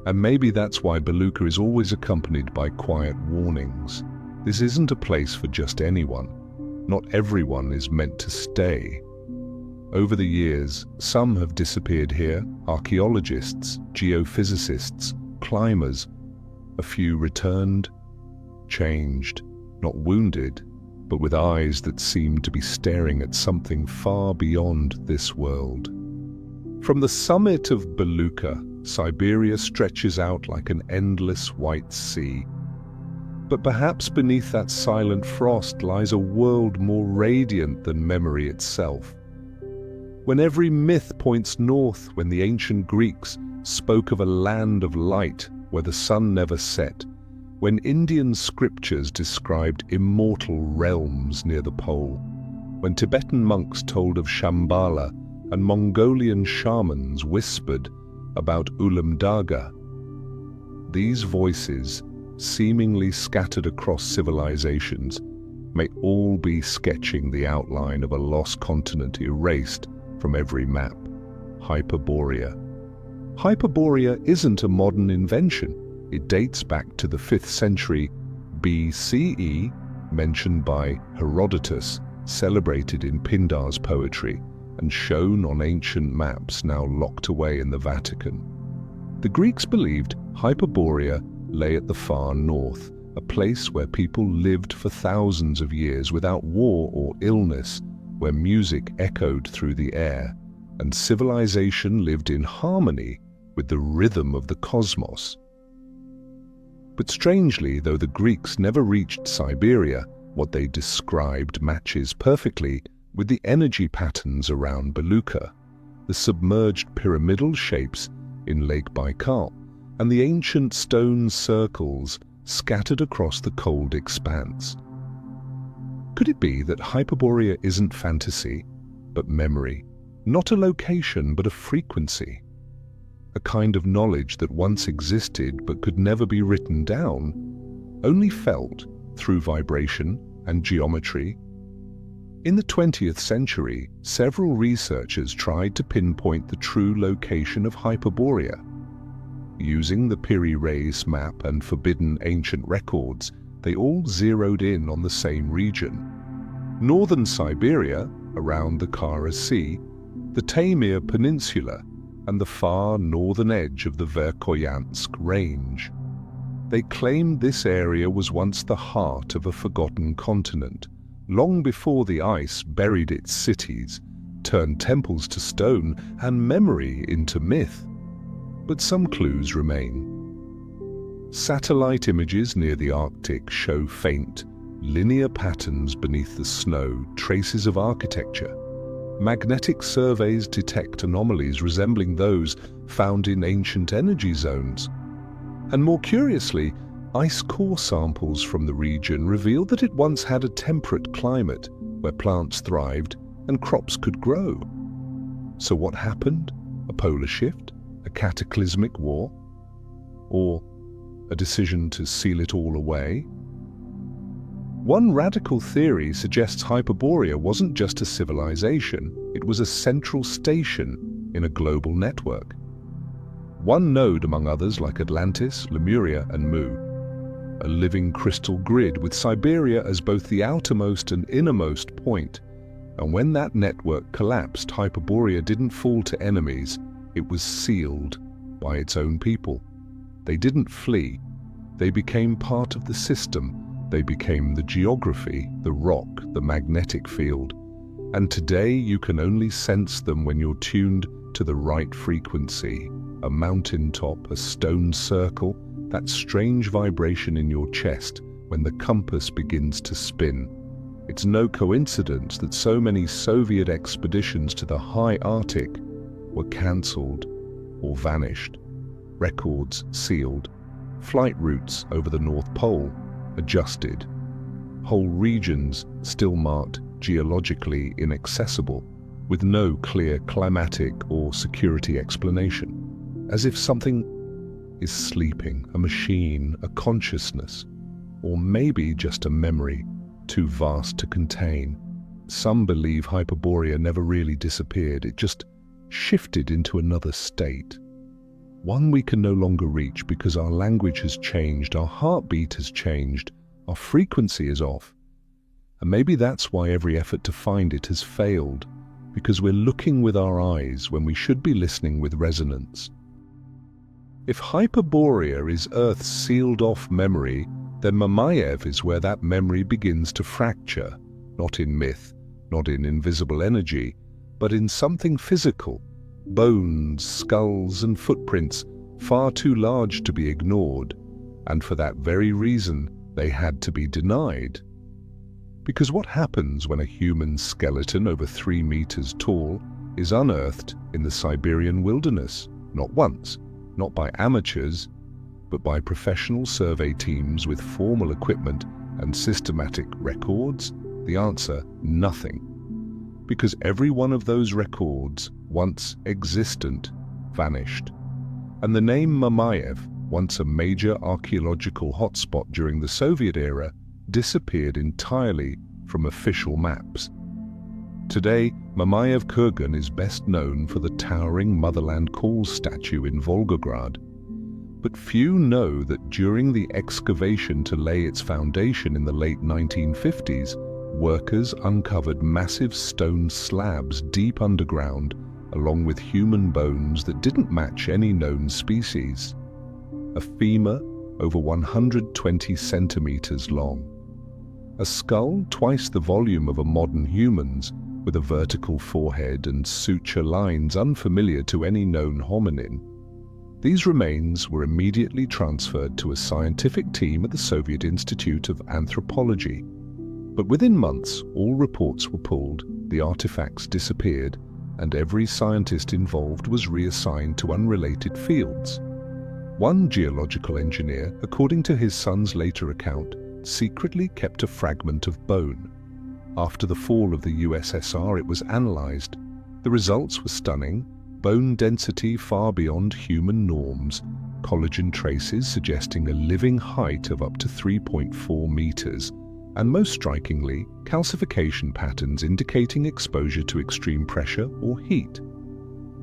And maybe that's why Belukha is always accompanied by quiet warnings. This isn't a place for just anyone. Not everyone is meant to stay. Over the years, some have disappeared here, archaeologists, geophysicists, climbers. A few returned, changed, not wounded, but with eyes that seemed to be staring at something far beyond this world. From the summit of Belukha, Siberia stretches out like an endless white sea. But perhaps beneath that silent frost lies a world more radiant than memory itself. When every myth points north, when the ancient Greeks spoke of a land of light where the sun never set, when Indian scriptures described immortal realms near the pole, when Tibetan monks told of Shambhala and Mongolian shamans whispered about Ulam Daga. These voices, seemingly scattered across civilizations, may all be sketching the outline of a lost continent erased from every map. Hyperborea. Hyperborea isn't a modern invention. It dates back to the 5th century BCE, mentioned by Herodotus, celebrated in Pindar's poetry, and shown on ancient maps now locked away in the Vatican. The Greeks believed Hyperborea lay at the far north, a place where people lived for thousands of years without war or illness, where music echoed through the air, and civilization lived in harmony with the rhythm of the cosmos. But strangely, though the Greeks never reached Siberia, what they described matches perfectly with the energy patterns around Belukha, the submerged pyramidal shapes in Lake Baikal, and the ancient stone circles scattered across the cold expanse. Could it be that Hyperborea isn't fantasy, but memory? Not a location, but a frequency. A kind of knowledge that once existed but could never be written down, only felt through vibration and geometry. In the 20th century, several researchers tried to pinpoint the true location of Hyperborea. Using the Piri-Reis map and forbidden ancient records, they all zeroed in on the same region. Northern Siberia, around the Kara Sea, the Taimyr Peninsula, and the far northern edge of the Verkhoyansk Range. They claimed this area was once the heart of a forgotten continent, long before the ice buried its cities, turned temples to stone, and memory into myth. But some clues remain. Satellite images near the Arctic show faint, linear patterns beneath the snow, traces of architecture. Magnetic surveys detect anomalies resembling those found in ancient energy zones. And more curiously, ice core samples from the region reveal that it once had a temperate climate where plants thrived and crops could grow. So what happened? A polar shift? A cataclysmic war? Or a decision to seal it all away? One radical theory suggests Hyperborea wasn't just a civilization, it was a central station in a global network. One node among others like Atlantis, Lemuria and Mu. A living crystal grid with Siberia as both the outermost and innermost point. And when that network collapsed, Hyperborea didn't fall to enemies, it was sealed by its own people. They didn't flee, they became part of the system. They became the geography, the rock, the magnetic field. And today you can only sense them when you're tuned to the right frequency. A mountaintop, a stone circle, that strange vibration in your chest when the compass begins to spin. It's no coincidence that so many Soviet expeditions to the high Arctic were cancelled or vanished. Records sealed. Flight routes over the North Pole adjusted. Whole regions still marked geologically inaccessible, with no clear climatic or security explanation. As if something is sleeping, a machine, a consciousness, or maybe just a memory too vast to contain. Some believe Hyperborea never really disappeared, it just shifted into another state. One we can no longer reach because our language has changed, our heartbeat has changed, our frequency is off. And maybe that's why every effort to find it has failed, because we're looking with our eyes when we should be listening with resonance. If Hyperborea is Earth's sealed-off memory, then Mamayev is where that memory begins to fracture, not in myth, not in invisible energy, but in something physical. Bones, skulls and footprints far too large to be ignored, and for that very reason they had to be denied. Because what happens when a human skeleton over 3 meters tall is unearthed in the Siberian wilderness? Not once, not by amateurs, but by professional survey teams with formal equipment and systematic records? The answer, nothing. Because every one of those records, once existent, vanished. And the name Mamayev, once a major archaeological hotspot during the Soviet era, disappeared entirely from official maps. Today, Mamayev Kurgan is best known for the towering Motherland Calls statue in Volgograd. But few know that during the excavation to lay its foundation in the late 1950s, workers uncovered massive stone slabs deep underground, along with human bones that didn't match any known species. A femur over 120 centimeters long. A skull twice the volume of a modern human's, with a vertical forehead and suture lines unfamiliar to any known hominin. These remains were immediately transferred to a scientific team at the Soviet Institute of Anthropology. But within months, all reports were pulled, the artifacts disappeared, and every scientist involved was reassigned to unrelated fields. One geological engineer, according to his son's later account, secretly kept a fragment of bone. After the fall of the USSR, it was analyzed. The results were stunning: bone density far beyond human norms, collagen traces suggesting a living height of up to 3.4 meters, and most strikingly, calcification patterns indicating exposure to extreme pressure or heat.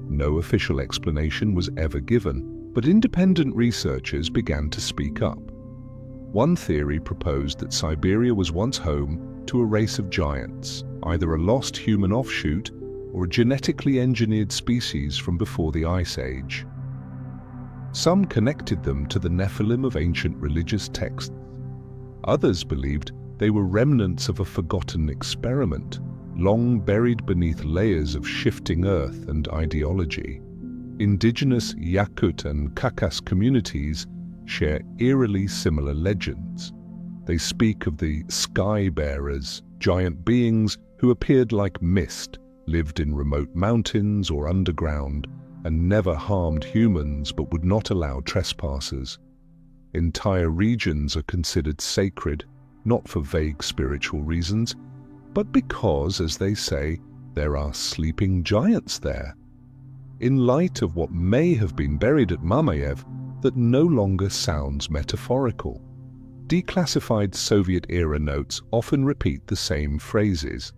No official explanation was ever given, but independent researchers began to speak up. One theory proposed that Siberia was once home to a race of giants, either a lost human offshoot or a genetically engineered species from before the Ice Age. Some connected them to the Nephilim of ancient religious texts. Others believed they were remnants of a forgotten experiment, long buried beneath layers of shifting earth and ideology. Indigenous Yakut and Kakas communities share eerily similar legends. They speak of the sky bearers, giant beings who appeared like mist, lived in remote mountains or underground, and never harmed humans but would not allow trespassers. Entire regions are considered sacred, not for vague spiritual reasons, but because, as they say, there are sleeping giants there. In light of what may have been buried at Mamayev, that no longer sounds metaphorical. Declassified Soviet-era notes often repeat the same phrases.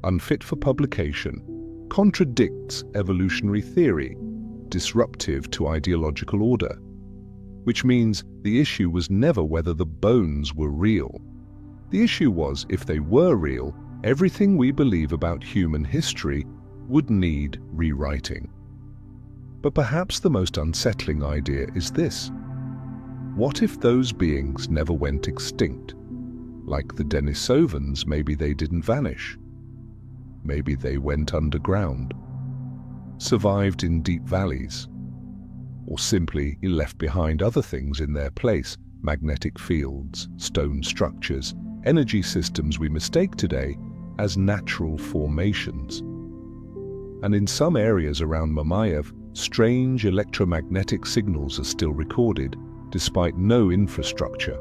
Unfit for publication, contradicts evolutionary theory, disruptive to ideological order, which means the issue was never whether the bones were real. The issue was, if they were real, everything we believe about human history would need rewriting. But perhaps the most unsettling idea is this. What if those beings never went extinct? Like the Denisovans, maybe they didn't vanish. Maybe they went underground, survived in deep valleys, or simply left behind other things in their place, magnetic fields, stone structures, energy systems we mistake today as natural formations. And in some areas around Mamayev, strange electromagnetic signals are still recorded, despite no infrastructure.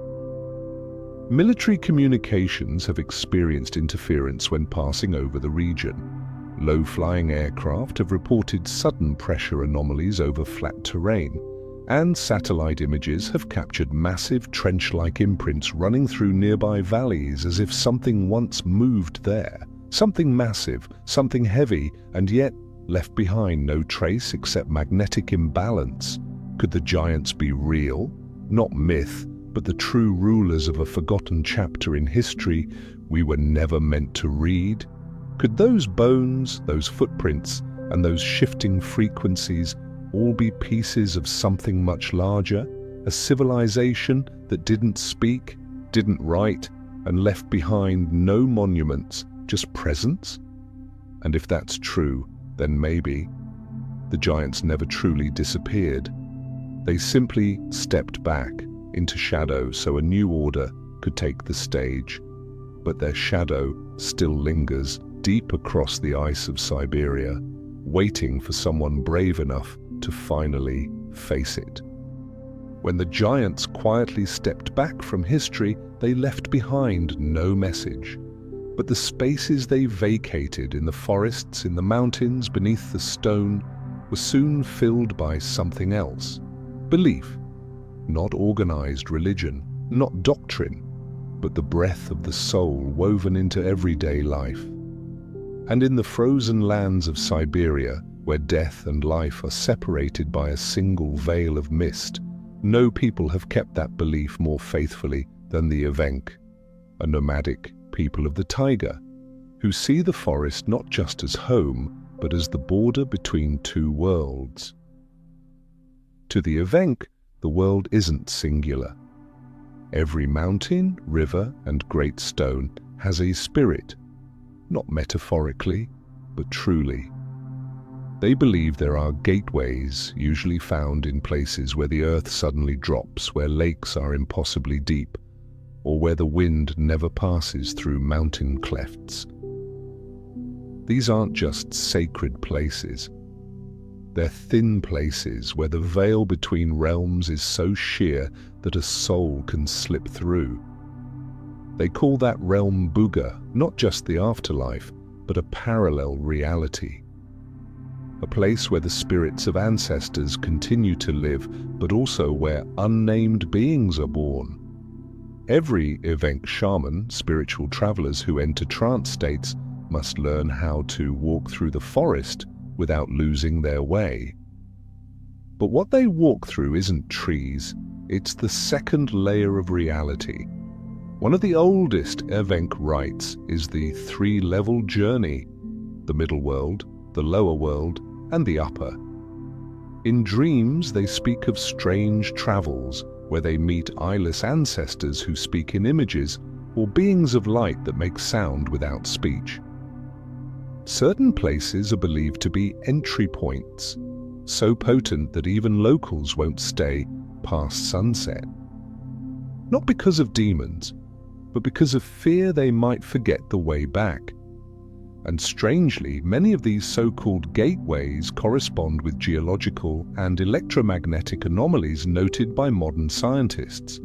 Military communications have experienced interference when passing over the region. Low-flying aircraft have reported sudden pressure anomalies over flat terrain, and satellite images have captured massive trench-like imprints running through nearby valleys as if something once moved there. Something massive, something heavy, and yet left behind no trace except magnetic imbalance. Could the giants be real? Not myth, but the true rulers of a forgotten chapter in history we were never meant to read? Could those bones, those footprints, and those shifting frequencies all be pieces of something much larger? A civilization that didn't speak, didn't write, and left behind no monuments, just presence? And if that's true, then maybe the giants never truly disappeared. They simply stepped back into shadow so a new order could take the stage. But their shadow still lingers deep across the ice of Siberia, waiting for someone brave enough to finally face it. When the giants quietly stepped back from history, they left behind no message. But the spaces they vacated in the forests, in the mountains, beneath the stone, were soon filled by something else. Belief. Not organized religion, not doctrine, but the breath of the soul woven into everyday life. And in the frozen lands of Siberia, where death and life are separated by a single veil of mist, no people have kept that belief more faithfully than the Evenk, a nomadic people of the taiga, who see the forest not just as home, but as the border between two worlds. To the Evenk, the world isn't singular. Every mountain, river, and great stone has a spirit, not metaphorically, but truly. They believe there are gateways, usually found in places where the earth suddenly drops, where lakes are impossibly deep, or where the wind never passes through mountain clefts. These aren't just sacred places. They're thin places where the veil between realms is so sheer that a soul can slip through. They call that realm Buga, not just the afterlife, but a parallel reality. A place where the spirits of ancestors continue to live, but also where unnamed beings are born. Every Evenk shaman, spiritual travelers who enter trance states, must learn how to walk through the forest without losing their way. But what they walk through isn't trees, it's the second layer of reality. One of the oldest Evenk rites is the three-level journey: the middle world, the lower world and the upper. In dreams, they speak of strange travels where they meet eyeless ancestors who speak in images, or beings of light that make sound without speech. Certain places are believed to be entry points, so potent that even locals won't stay past sunset. Not because of demons, but because of fear they might forget the way back. And strangely, many of these so-called gateways correspond with geological and electromagnetic anomalies noted by modern scientists,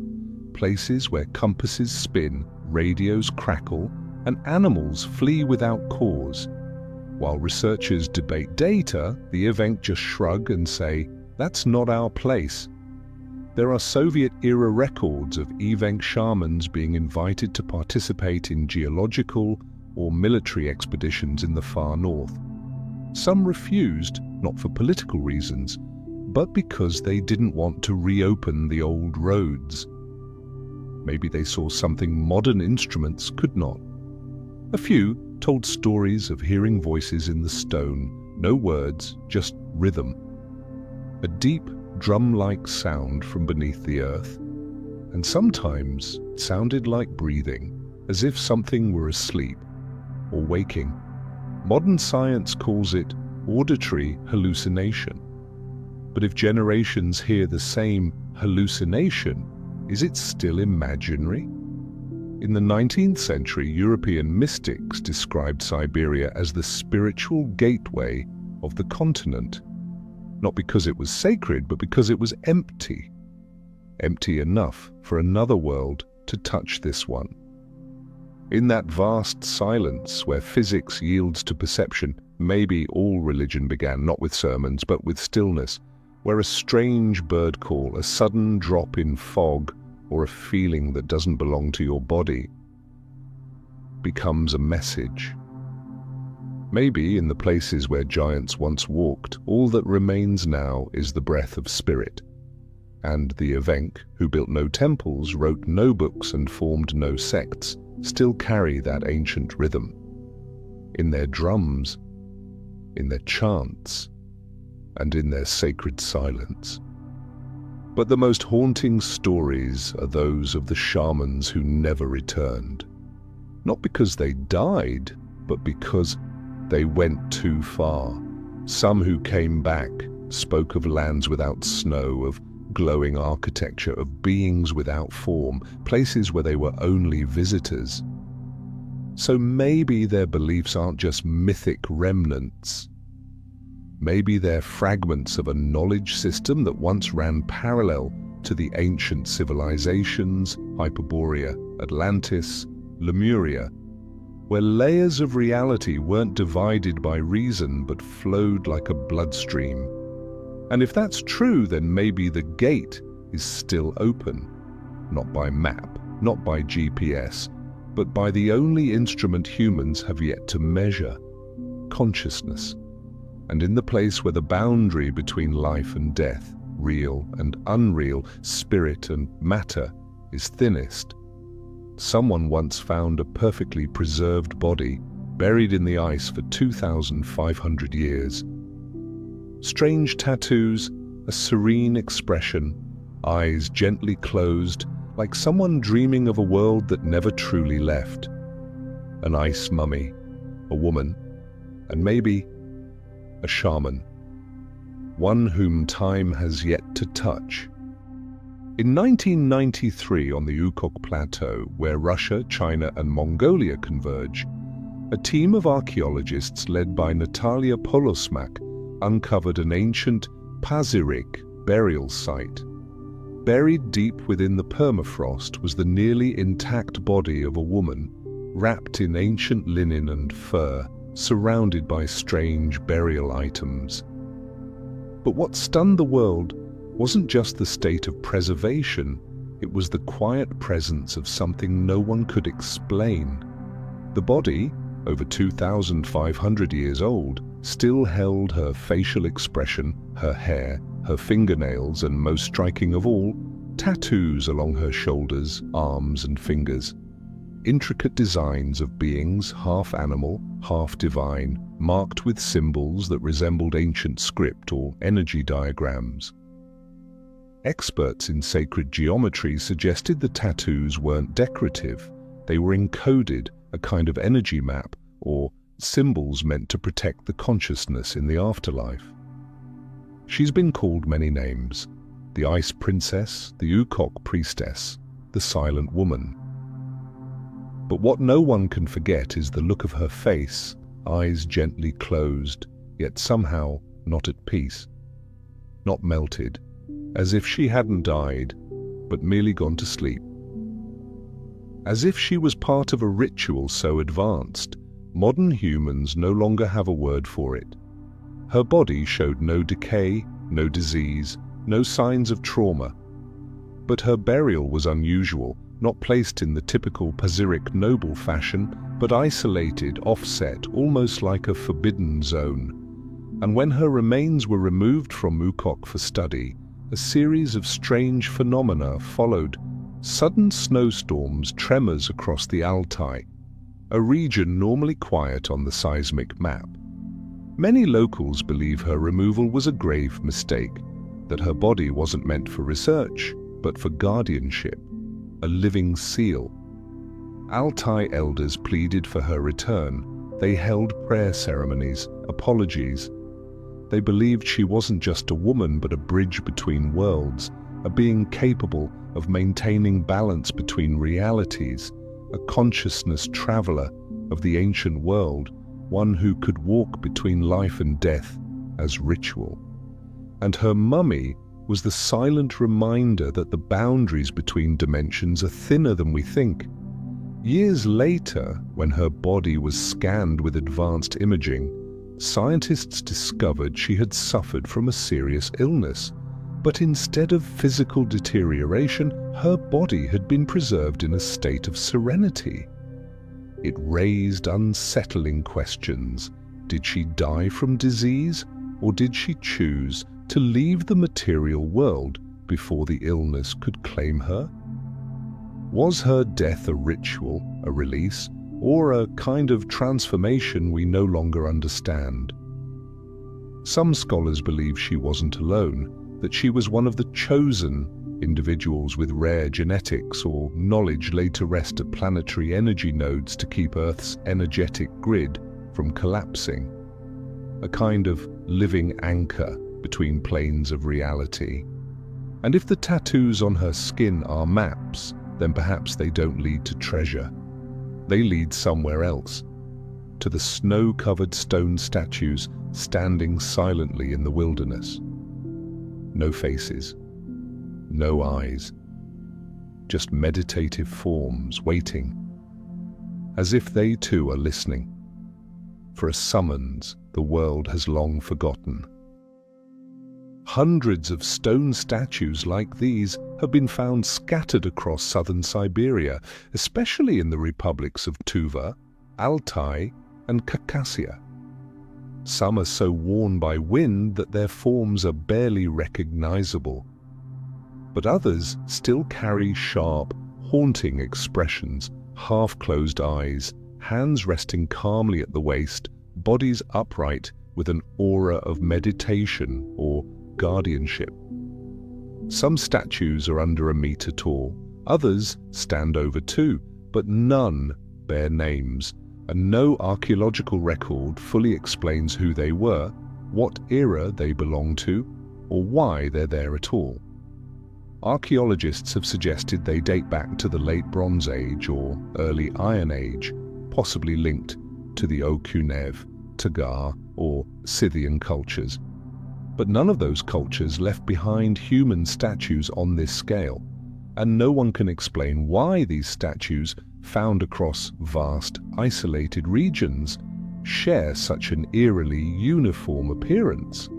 places where compasses spin, radios crackle, and animals flee without cause. While researchers debate data, the event just shrug and say, "That's not our place." There are Soviet-era records of evenk shamans being invited to participate in geological or military expeditions in the far north. Some refused, not for political reasons, but because they didn't want to reopen the old roads. Maybe they saw something modern instruments could not. A few told stories of hearing voices in the stone, no words, just rhythm. A deep, drum-like sound from beneath the earth, and sometimes it sounded like breathing, as if something were asleep or waking. Modern science calls it auditory hallucination. But if generations hear the same hallucination, is it still imaginary? In the 19th century, European mystics described Siberia as the spiritual gateway of the continent, not because it was sacred, but because it was empty. Empty enough for another world to touch this one. In that vast silence where physics yields to perception, maybe all religion began not with sermons but with stillness, where a strange bird call, a sudden drop in fog, or a feeling that doesn't belong to your body becomes a message. Maybe in the places where giants once walked, all that remains now is the breath of spirit. And the evenk, who built no temples, wrote no books and formed no sects, still carry that ancient rhythm. In their drums, in their chants, and in their sacred silence. But the most haunting stories are those of the shamans who never returned. Not because they died, but because they went too far. Some who came back spoke of lands without snow, of glowing architecture, of beings without form, places where they were only visitors. So maybe their beliefs aren't just mythic remnants. Maybe they're fragments of a knowledge system that once ran parallel to the ancient civilizations, Hyperborea, Atlantis, Lemuria, where layers of reality weren't divided by reason but flowed like a bloodstream. And if that's true, then maybe the gate is still open, not by map, not by GPS, but by the only instrument humans have yet to measure: consciousness. And in the place where the boundary between life and death, real and unreal, spirit and matter, is thinnest, someone once found a perfectly preserved body buried in the ice for 2,500 years. Strange tattoos, a serene expression, eyes gently closed, like someone dreaming of a world that never truly left. An ice mummy, a woman, and maybe a shaman, one whom time has yet to touch. In 1993, on the Ukok Plateau, where Russia, China and Mongolia converge, a team of archaeologists led by Natalia Polosmak uncovered an ancient Pazyryk burial site. Buried deep within the permafrost was the nearly intact body of a woman, wrapped in ancient linen and fur, surrounded by strange burial items. But what stunned the world wasn't just the state of preservation, it was the quiet presence of something no one could explain. The body, over 2,500 years old, still held her facial expression, her hair, her fingernails, and most striking of all, tattoos along her shoulders, arms and fingers. Intricate designs of beings, half animal, half divine, marked with symbols that resembled ancient script or energy diagrams. Experts in sacred geometry suggested the tattoos weren't decorative. They were encoded, a kind of energy map, or symbols meant to protect the consciousness in the afterlife. She's been called many names: the Ice Princess, the Ukok Priestess, the Silent Woman. But what no one can forget is the look of her face, eyes gently closed, yet somehow not at peace. Not melted, as if she hadn't died, but merely gone to sleep. As if she was part of a ritual so advanced, modern humans no longer have a word for it. Her body showed no decay, no disease, no signs of trauma. But her burial was unusual, not placed in the typical Pazyryk noble fashion, but isolated, offset, almost like a forbidden zone. And when her remains were removed from Ukok for study, a series of strange phenomena followed: sudden snowstorms, tremors across the Altai, a region normally quiet on the seismic map. Many locals believe her removal was a grave mistake, that her body wasn't meant for research, but for guardianship, a living seal. Altai elders pleaded for her return. They held prayer ceremonies, apologies. They believed she wasn't just a woman, but a bridge between worlds, a being capable of maintaining balance between realities, a consciousness traveler of the ancient world, one who could walk between life and death as ritual. And her mummy was the silent reminder that the boundaries between dimensions are thinner than we think. Years later, when her body was scanned with advanced imaging, scientists discovered she had suffered from a serious illness. But instead of physical deterioration, her body had been preserved in a state of serenity. It raised unsettling questions. Did she die from disease, or did she choose to leave the material world before the illness could claim her? Was her death a ritual, a release, or a kind of transformation we no longer understand? Some scholars believe she wasn't alone, that she was one of the chosen individuals with rare genetics or knowledge laid to rest at planetary energy nodes to keep Earth's energetic grid from collapsing, a kind of living anchor between planes of reality. And if the tattoos on her skin are maps, then perhaps they don't lead to treasure. They lead somewhere else, to the snow-covered stone statues standing silently in the wilderness. No faces, no eyes, just meditative forms waiting, as if they too are listening for a summons the world has long forgotten. Hundreds of stone statues like these have been found scattered across southern Siberia, especially in the republics of Tuva, Altai, and Khakassia. Some are so worn by wind that their forms are barely recognizable. But others still carry sharp, haunting expressions, half-closed eyes, hands resting calmly at the waist, bodies upright with an aura of meditation or guardianship. Some statues are under a meter tall, others stand over 2, but none bear names, and no archaeological record fully explains who they were, what era they belong to, or why they're there at all. Archaeologists have suggested they date back to the late Bronze Age or early Iron Age, possibly linked to the Okunev, Tagar, or Scythian cultures. But none of those cultures left behind human statues on this scale, and no one can explain why these statues, found across vast, isolated regions, share such an eerily uniform appearance.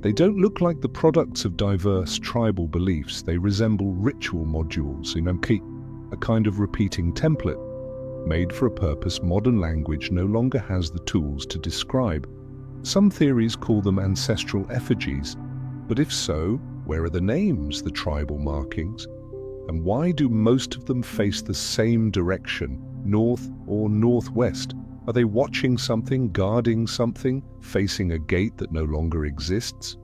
They don't look like the products of diverse tribal beliefs. They resemble ritual modules, a kind of repeating template, made for a purpose modern language no longer has the tools to describe. Some theories call them ancestral effigies, but if so, where are the names, the tribal markings? And why do most of them face the same direction, north or northwest, Are they watching something, guarding something, facing a gate that no longer exists?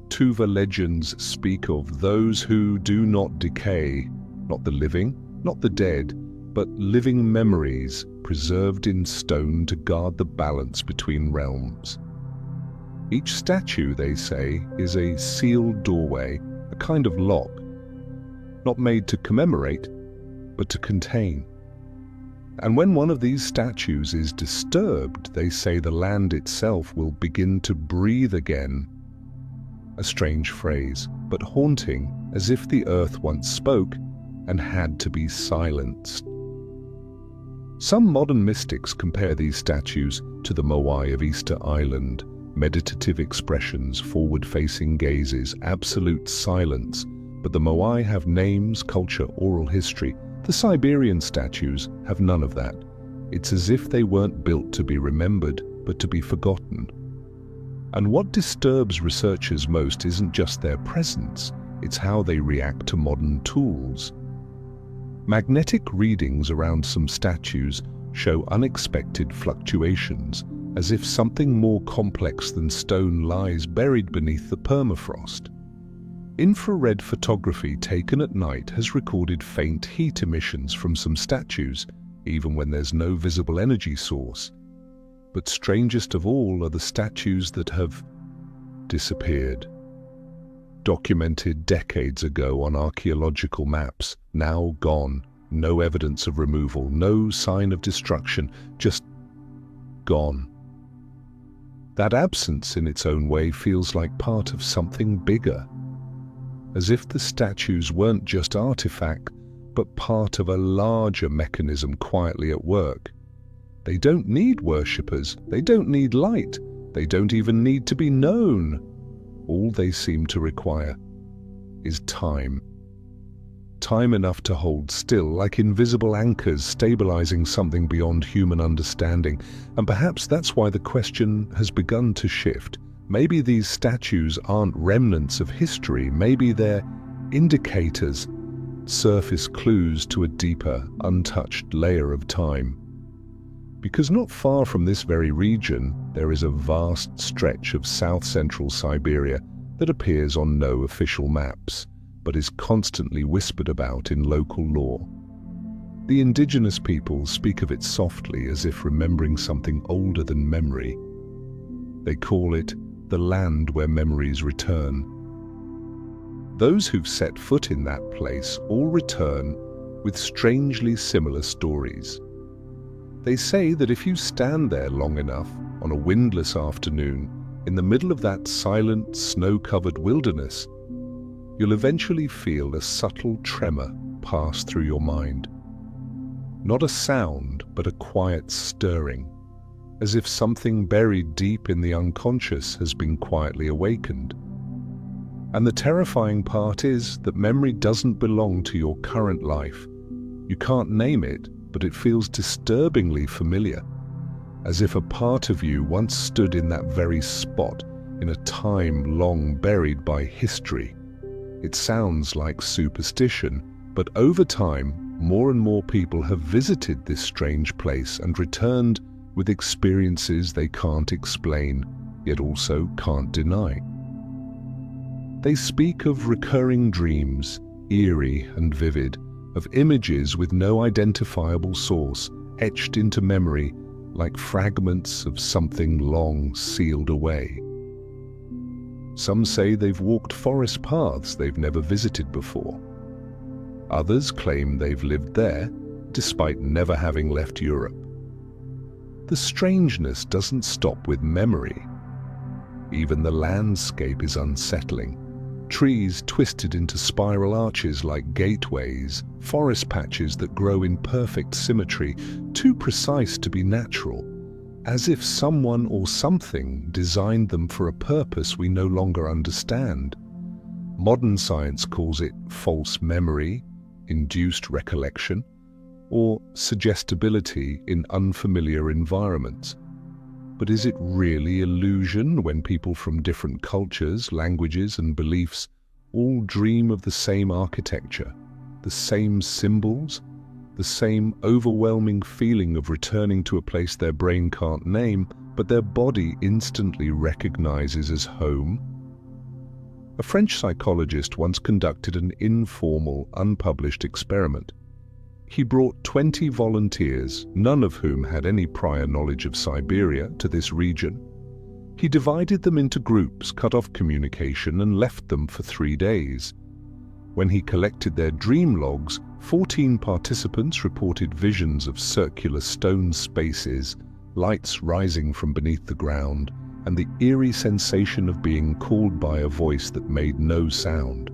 Tuva legends speak of those who do not decay, not the living, not the dead, but living memories preserved in stone to guard the balance between realms. Each statue, they say, is a sealed doorway, a kind of lock, not made to commemorate, but to contain. And when one of these statues is disturbed, they say the land itself will begin to breathe again. A strange phrase, but haunting, as if the earth once spoke and had to be silenced. Some modern mystics compare these statues to the Moai of Easter Island, meditative expressions, forward-facing gazes, absolute silence. But the Moai have names, culture, oral history. The Siberian statues have none of that. It's as if they weren't built to be remembered, but to be forgotten. And what disturbs researchers most isn't just their presence, it's how they react to modern tools. Magnetic readings around some statues show unexpected fluctuations, as if something more complex than stone lies buried beneath the permafrost. Infrared photography taken at night has recorded faint heat emissions from some statues, even when there's no visible energy source. But strangest of all are the statues that have disappeared. Documented decades ago on archaeological maps, now gone, no evidence of removal, no sign of destruction, just gone. That absence in its own way feels like part of something bigger, as if the statues weren't just artifact, but part of a larger mechanism quietly at work. They don't need worshippers, they don't need light, they don't even need to be known. All they seem to require is time. Time enough to hold still, like invisible anchors stabilizing something beyond human understanding. And perhaps that's why the question has begun to shift. Maybe these statues aren't remnants of history, maybe they're indicators, surface clues to a deeper, untouched layer of time. Because not far from this very region, there is a vast stretch of south-central Siberia that appears on no official maps, but is constantly whispered about in local lore. The indigenous peoples speak of it softly, as if remembering something older than memory. They call it the land where memories return. Those who've set foot in that place all return with strangely similar stories. They say that if you stand there long enough, on a windless afternoon, in the middle of that silent, snow-covered wilderness, you'll eventually feel a subtle tremor pass through your mind. Not a sound, but a quiet stirring, as if something buried deep in the unconscious has been quietly awakened. And the terrifying part is that memory doesn't belong to your current life. You can't name it, but it feels disturbingly familiar, as if a part of you once stood in that very spot in a time long buried by history. It sounds like superstition, but over time, more and more people have visited this strange place and returned with experiences they can't explain, yet also can't deny. They speak of recurring dreams, eerie and vivid, of images with no identifiable source, etched into memory like fragments of something long sealed away. Some say they've walked forest paths they've never visited before. Others claim they've lived there, despite never having left Europe. The strangeness doesn't stop with memory. Even the landscape is unsettling. Trees twisted into spiral arches like gateways, forest patches that grow in perfect symmetry, too precise to be natural, as if someone or something designed them for a purpose we no longer understand. Modern science calls it false memory, induced recollection, or suggestibility in unfamiliar environments. But is it really illusion when people from different cultures, languages, and beliefs all dream of the same architecture, the same symbols, the same overwhelming feeling of returning to a place their brain can't name, but their body instantly recognizes as home? A French psychologist once conducted an informal, unpublished experiment. He brought 20 volunteers, none of whom had any prior knowledge of Siberia, to this region. He divided them into groups, cut off communication, and left them for 3 days. When he collected their dream logs, 14 participants reported visions of circular stone spaces, lights rising from beneath the ground, and the eerie sensation of being called by a voice that made no sound.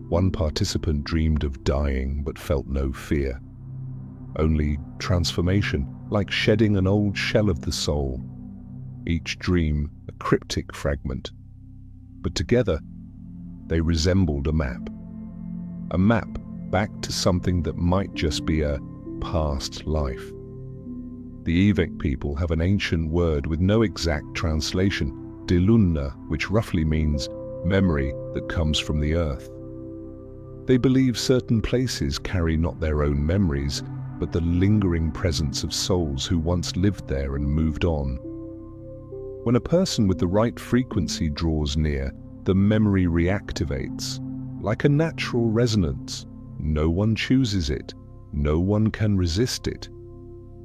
One participant dreamed of dying but felt no fear. Only transformation, like shedding an old shell of the soul. Each dream a cryptic fragment. But together, they resembled a map. A map back to something that might just be a past life. The Evek people have an ancient word with no exact translation, delunna, which roughly means memory that comes from the earth. They believe certain places carry not their own memories, but the lingering presence of souls who once lived there and moved on. When a person with the right frequency draws near, the memory reactivates, like a natural resonance. No one chooses it. No one can resist it.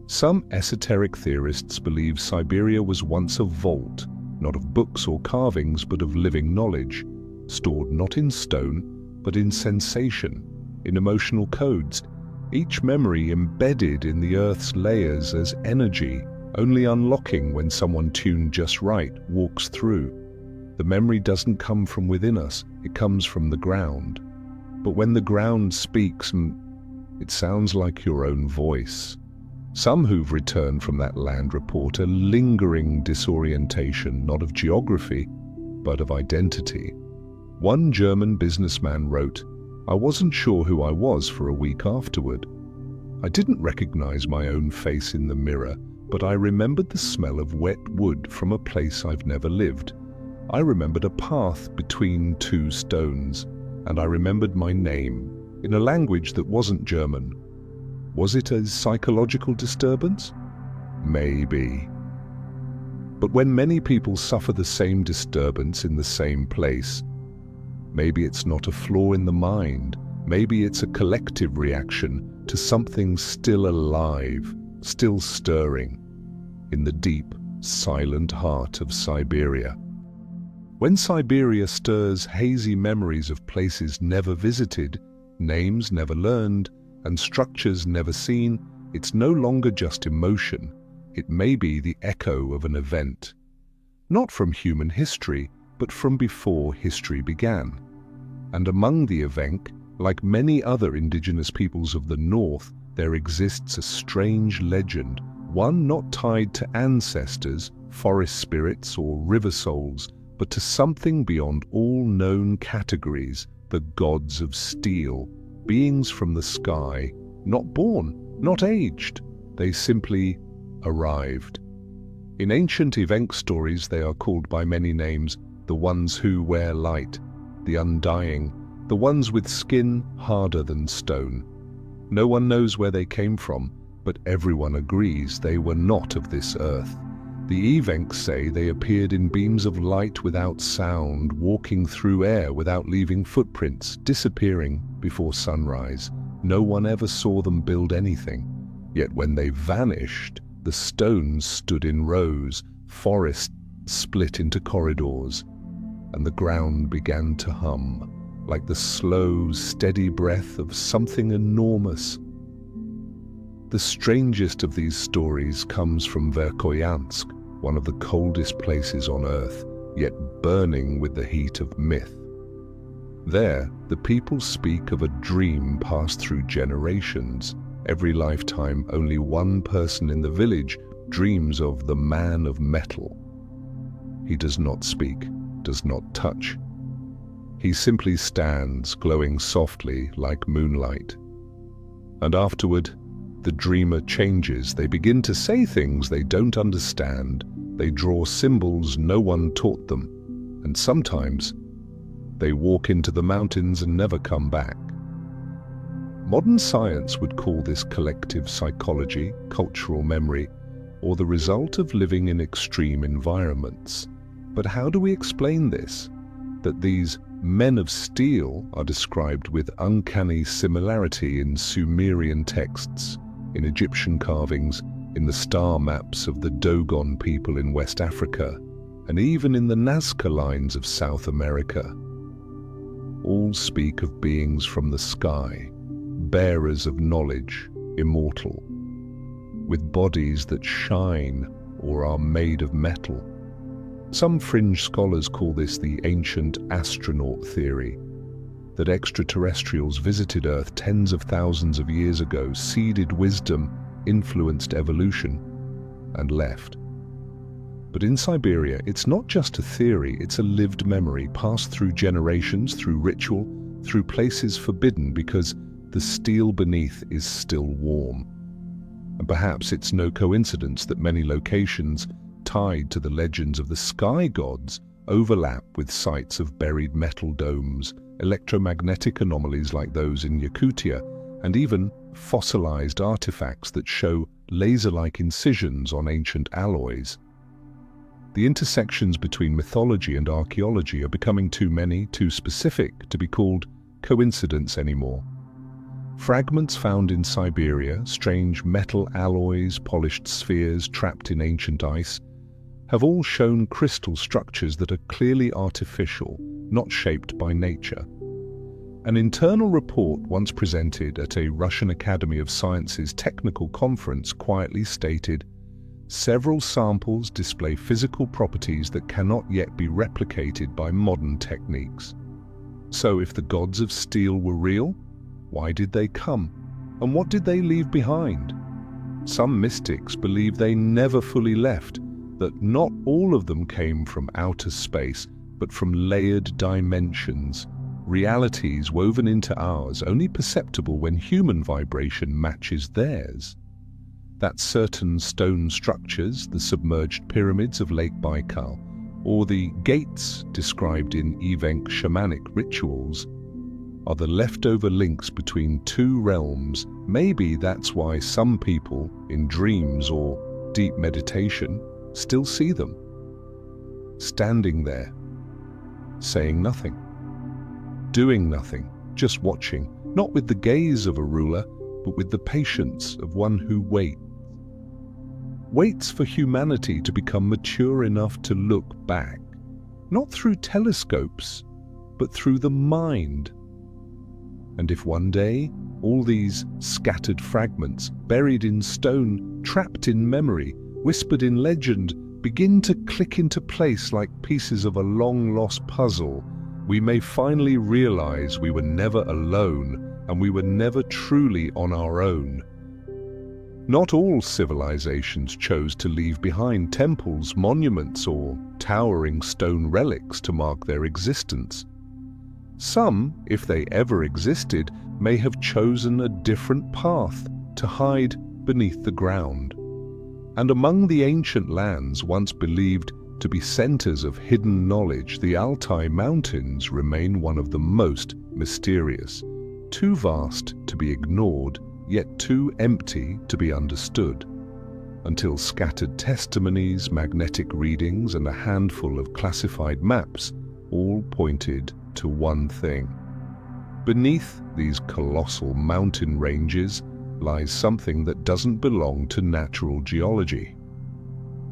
Some esoteric theorists believe Siberia was once a vault, not of books or carvings, but of living knowledge, stored not in stone, but in sensation, in emotional codes, each memory embedded in the Earth's layers as energy, only unlocking when someone tuned just right walks through. The memory doesn't come from within us, it comes from the ground. But when the ground speaks, it sounds like your own voice. Some who've returned from that land report a lingering disorientation, not of geography, but of identity. One German businessman wrote, "I wasn't sure who I was for a week afterward. I didn't recognize my own face in the mirror, but I remembered the smell of wet wood from a place I've never lived. I remembered a path between 2 stones, and I remembered my name, in a language that wasn't German. Was it a psychological disturbance? Maybe. But when many people suffer the same disturbance in the same place, maybe it's not a flaw in the mind, maybe it's a collective reaction to something still alive, still stirring, in the deep, silent heart of Siberia. When Siberia stirs hazy memories of places never visited, names never learned, and structures never seen, it's no longer just emotion. It may be the echo of an event. Not from human history, but from before history began. And among the Evenk, like many other indigenous peoples of the north, there exists a strange legend, one not tied to ancestors, forest spirits, or river souls, but to something beyond all known categories, the gods of steel, beings from the sky, not born, not aged, they simply arrived. In ancient Evenk stories they are called by many names, the ones who wear light, the undying, the ones with skin harder than stone. No one knows where they came from, but everyone agrees they were not of this earth. The Evenks say they appeared in beams of light without sound, walking through air without leaving footprints, disappearing before sunrise. No one ever saw them build anything. Yet when they vanished, the stones stood in rows, forests split into corridors, and the ground began to hum, like the slow, steady breath of something enormous. The strangest of these stories comes from Verkhoyansk, one of the coldest places on earth, yet burning with the heat of myth. There, the people speak of a dream passed through generations. Every lifetime, only one person in the village dreams of the man of metal. He does not speak, does not touch. He simply stands, glowing softly like moonlight. And afterward, the dreamer changes. They begin to say things they don't understand. They draw symbols no one taught them. And sometimes, they walk into the mountains and never come back. Modern science would call this collective psychology, cultural memory, or the result of living in extreme environments. But how do we explain this? That these men of steel are described with uncanny similarity in Sumerian texts, in Egyptian carvings, in the star maps of the Dogon people in West Africa, and even in the Nazca lines of South America. All speak of beings from the sky, bearers of knowledge, immortal, with bodies that shine or are made of metal. Some fringe scholars call this the ancient astronaut theory, that extraterrestrials visited Earth tens of thousands of years ago, seeded wisdom, influenced evolution, and left. But in Siberia, it's not just a theory, it's a lived memory passed through generations, through ritual, through places forbidden because the steel beneath is still warm. And perhaps it's no coincidence that many locations tied to the legends of the sky gods overlap with sites of buried metal domes, electromagnetic anomalies like those in Yakutia, and even fossilized artifacts that show laser-like incisions on ancient alloys. The intersections between mythology and archaeology are becoming too many, too specific to be called coincidence anymore. Fragments found in Siberia, strange metal alloys, polished spheres trapped in ancient ice, have all shown crystal structures that are clearly artificial, not shaped by nature. An internal report once presented at a Russian Academy of Sciences technical conference quietly stated, "Several samples display physical properties that cannot yet be replicated by modern techniques." So if the gods of steel were real, why did they come? And what did they leave behind? Some mystics believe they never fully left, that not all of them came from outer space, but from layered dimensions, realities woven into ours, only perceptible when human vibration matches theirs. That certain stone structures, the submerged pyramids of Lake Baikal, or the gates described in Evenk shamanic rituals, are the leftover links between two realms. Maybe that's why some people, in dreams or deep meditation, still see them. Standing there, saying nothing, doing nothing, just watching, not with the gaze of a ruler, but with the patience of one who waits for humanity to become mature enough to look back, not through telescopes, but through the mind. And if one day all these scattered fragments, buried in stone, trapped in memory, whispered in legend, begin to click into place like pieces of a long-lost puzzle, we may finally realize we were never alone and we were never truly on our own. Not all civilizations chose to leave behind temples, monuments, or towering stone relics to mark their existence. Some, if they ever existed, may have chosen a different path to hide beneath the ground. And among the ancient lands once believed to be centers of hidden knowledge, the Altai Mountains remain one of the most mysterious, too vast to be ignored, yet too empty to be understood, until scattered testimonies, magnetic readings, and a handful of classified maps all pointed to one thing. Beneath these colossal mountain ranges lies something that doesn't belong to natural geology.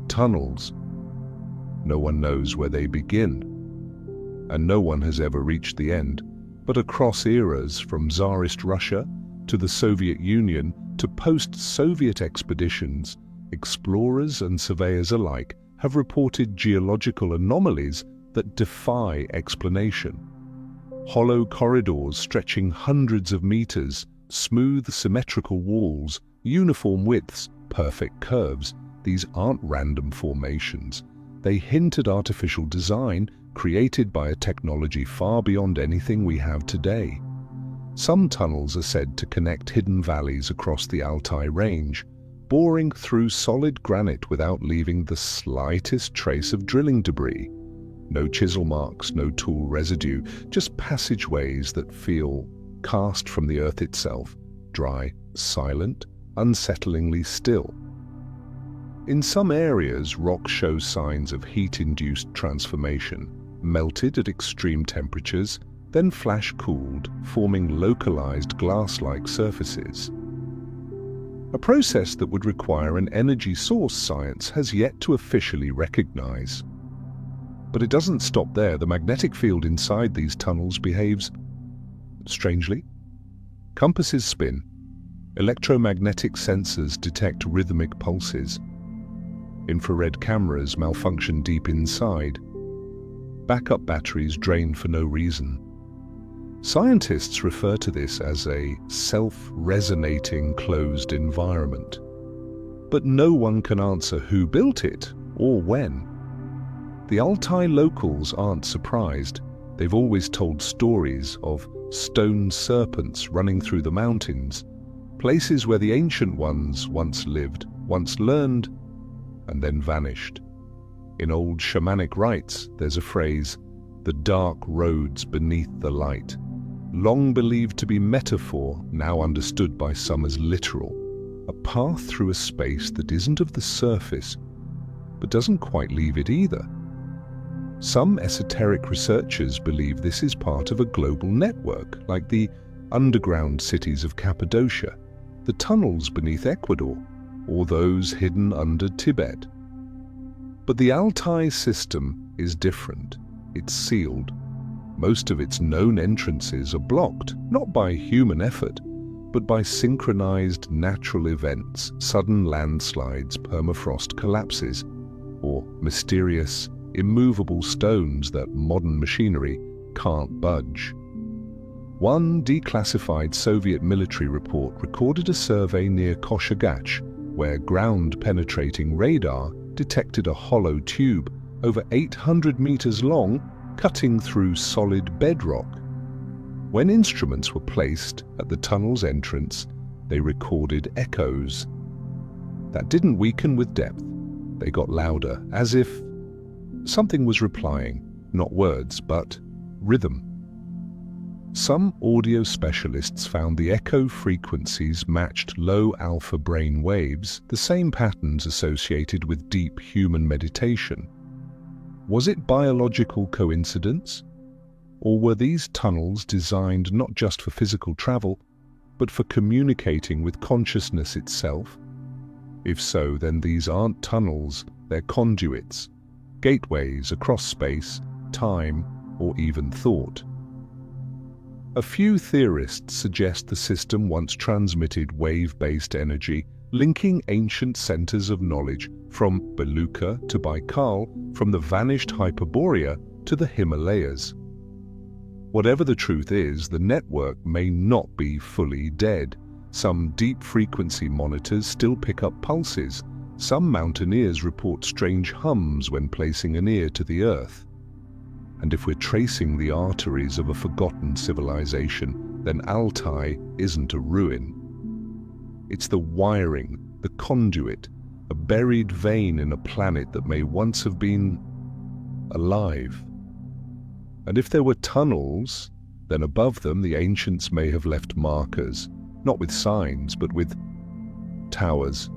Tunnels. No one knows where they begin, and no one has ever reached the end, but across eras from Tsarist Russia to the Soviet Union to post-Soviet expeditions, explorers and surveyors alike have reported geological anomalies that defy explanation. Hollow corridors stretching hundreds of meters, smooth symmetrical walls, uniform widths, perfect curves. These aren't random formations. They hint at artificial design created by a technology far beyond anything we have today. Some tunnels are said to connect hidden valleys across the Altai range, boring through solid granite without leaving the slightest trace of drilling debris. No chisel marks, no tool residue, just passageways that feel cast from the earth itself, dry, silent, unsettlingly still. In some areas, rock shows signs of heat-induced transformation, melted at extreme temperatures, then flash-cooled, forming localized glass-like surfaces. A process that would require an energy source science has yet to officially recognize. But it doesn't stop there. The magnetic field inside these tunnels behaves strangely. Compasses spin. Electromagnetic sensors detect rhythmic pulses. Infrared cameras malfunction deep inside. Backup batteries drain for no reason. Scientists refer to this as a self-resonating closed environment. But no one can answer who built it or when. The Altai locals aren't surprised. They've always told stories of stone serpents running through the mountains, places where the ancient ones once lived, once learned, and then vanished. In old shamanic rites, there's a phrase, "the dark roads beneath the light," long believed to be metaphor, now understood by some as literal, a path through a space that isn't of the surface, but doesn't quite leave it either. Some esoteric researchers believe this is part of a global network, like the underground cities of Cappadocia, the tunnels beneath Ecuador, or those hidden under Tibet. But the Altai system is different. It's sealed. Most of its known entrances are blocked, not by human effort, but by synchronized natural events, sudden landslides, permafrost collapses, or mysterious, immovable stones that modern machinery can't budge. One declassified Soviet military report recorded a survey near Koshagach, where ground-penetrating radar detected a hollow tube over 800 meters long, cutting through solid bedrock. When instruments were placed at the tunnel's entrance, they recorded echoes. That didn't weaken with depth. They got louder, as if something was replying, not words, but rhythm. Some audio specialists found the echo frequencies matched low alpha brain waves, the same patterns associated with deep human meditation. Was it biological coincidence? Or were these tunnels designed not just for physical travel, but for communicating with consciousness itself? If so, then these aren't tunnels, they're conduits, gateways across space, time, or even thought. A few theorists suggest the system once transmitted wave-based energy, linking ancient centers of knowledge from Belukha to Baikal, from the vanished Hyperborea to the Himalayas. Whatever the truth is, the network may not be fully dead. Some deep-frequency monitors still pick up pulses. Some mountaineers report strange hums when placing an ear to the earth. And if we're tracing the arteries of a forgotten civilization, then Altai isn't a ruin. It's the wiring, the conduit, a buried vein in a planet that may once have been alive. And if there were tunnels, then above them the ancients may have left markers, not with signs, but with towers.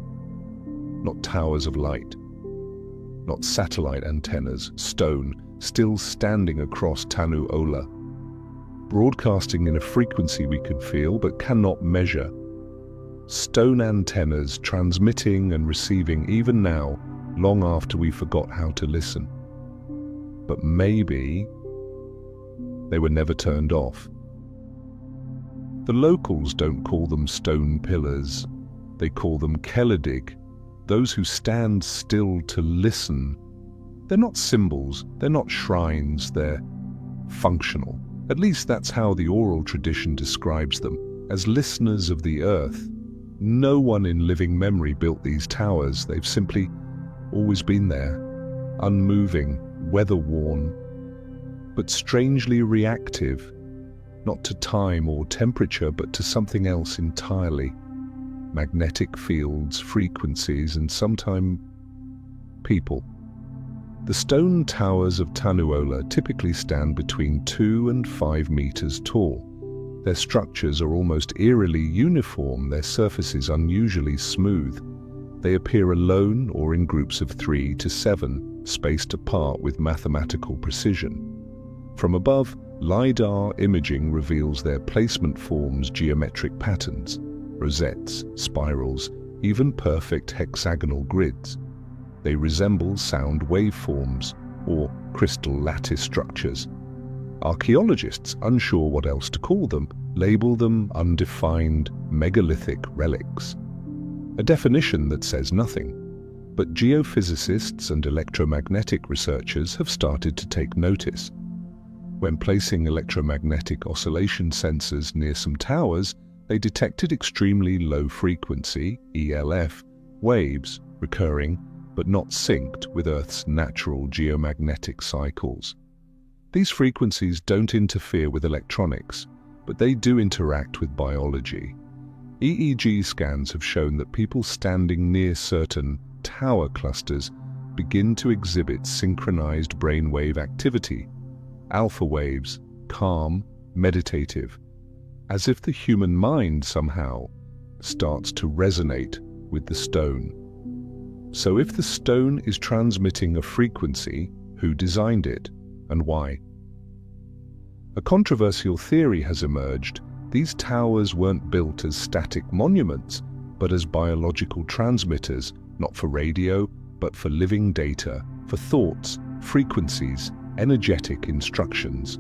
Not towers of light, not satellite antennas, stone, still standing across Tanu Ola, broadcasting in a frequency we can feel but cannot measure. Stone antennas transmitting and receiving even now, long after we forgot how to listen. But maybe they were never turned off. The locals don't call them stone pillars. They call them keledig, those who stand still to listen. They're not symbols, they're not shrines, they're functional. At least that's how the oral tradition describes them, as listeners of the earth. No one in living memory built these towers. They've simply always been there, unmoving, weather-worn, but strangely reactive, not to time or temperature, but to something else entirely. Magnetic fields, frequencies, and sometimes people. The stone towers of Tanu Ola typically stand between 2 and 5 meters tall. Their structures are almost eerily uniform, their surfaces unusually smooth. They appear alone or in groups of 3 to 7, spaced apart with mathematical precision. From above, LiDAR imaging reveals their placement forms geometric patterns, rosettes, spirals, even perfect hexagonal grids. They resemble sound waveforms or crystal lattice structures. Archaeologists, unsure what else to call them, label them undefined megalithic relics. A definition that says nothing. But geophysicists and electromagnetic researchers have started to take notice. When placing electromagnetic oscillation sensors near some towers, they detected extremely low frequency, ELF, waves recurring but not synced with Earth's natural geomagnetic cycles. These frequencies don't interfere with electronics, but they do interact with biology. EEG scans have shown that people standing near certain tower clusters begin to exhibit synchronized brainwave activity, alpha waves, calm, meditative, as if the human mind somehow starts to resonate with the stone. So if the stone is transmitting a frequency, who designed it and why? A controversial theory has emerged. These towers weren't built as static monuments, but as biological transmitters, not for radio, but for living data, for thoughts, frequencies, energetic instructions.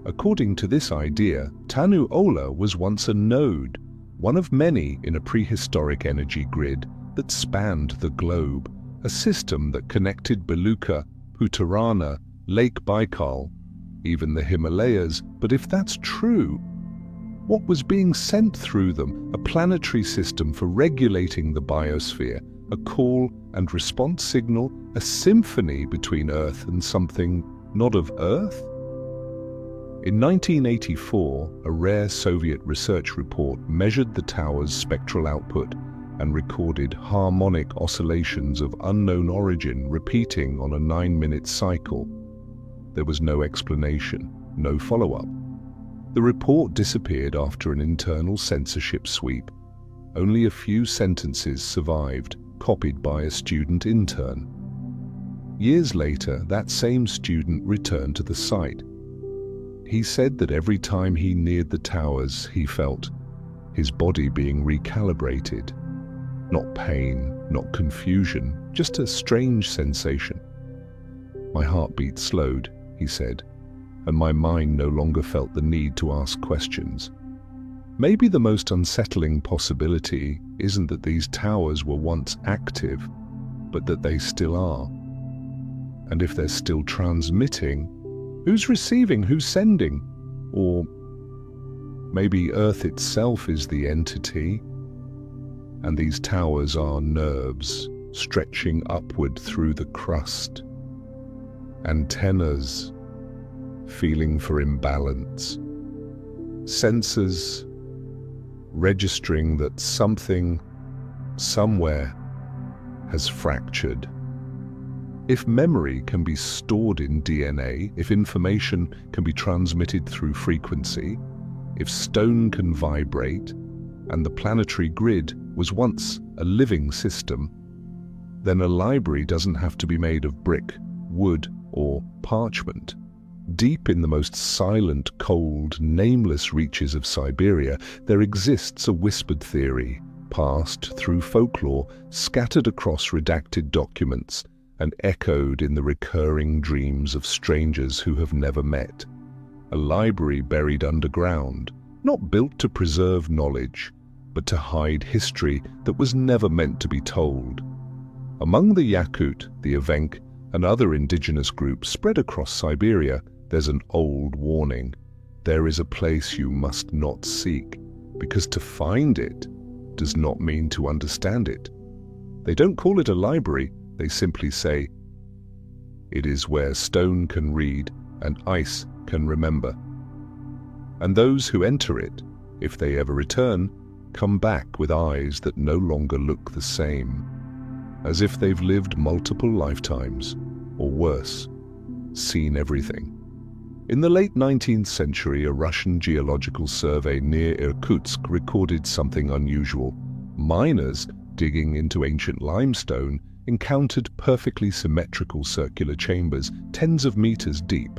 According to this idea, Tanu Ola was once a node, one of many in a prehistoric energy grid that spanned the globe, a system that connected Beluga, Putarana, Lake Baikal, even the Himalayas. But if that's true, what was being sent through them? A planetary system for regulating the biosphere, a call and response signal, a symphony between Earth and something not of Earth? In 1984, a rare Soviet research report measured the tower's spectral output and recorded harmonic oscillations of unknown origin repeating on a 9-minute cycle. There was no explanation, no follow-up. The report disappeared after an internal censorship sweep. Only a few sentences survived, copied by a student intern. Years later, that same student returned to the site. He said that every time he neared the towers, he felt his body being recalibrated. Not pain, not confusion, just a strange sensation. My heartbeat slowed, he said, and my mind no longer felt the need to ask questions. Maybe the most unsettling possibility isn't that these towers were once active, but that they still are. And if they're still transmitting, who's receiving, who's sending? Or maybe Earth itself is the entity, and these towers are nerves stretching upward through the crust, antennas feeling for imbalance, sensors registering that something, somewhere, has fractured. If memory can be stored in DNA, if information can be transmitted through frequency, if stone can vibrate, and the planetary grid was once a living system, then a library doesn't have to be made of brick, wood, or parchment. Deep in the most silent, cold, nameless reaches of Siberia, there exists a whispered theory, passed through folklore, scattered across redacted documents, and echoed in the recurring dreams of strangers who have never met. A library buried underground, not built to preserve knowledge, but to hide history that was never meant to be told. Among the Yakut, the Evenk, and other indigenous groups spread across Siberia, there's an old warning. There is a place you must not seek, because to find it does not mean to understand it. They don't call it a library, they simply say, it is where stone can read and ice can remember. And those who enter it, if they ever return, come back with eyes that no longer look the same, as if they've lived multiple lifetimes, or worse, seen everything. In the late 19th century, a Russian geological survey near Irkutsk recorded something unusual. Miners, digging into ancient limestone, encountered perfectly symmetrical circular chambers, tens of meters deep.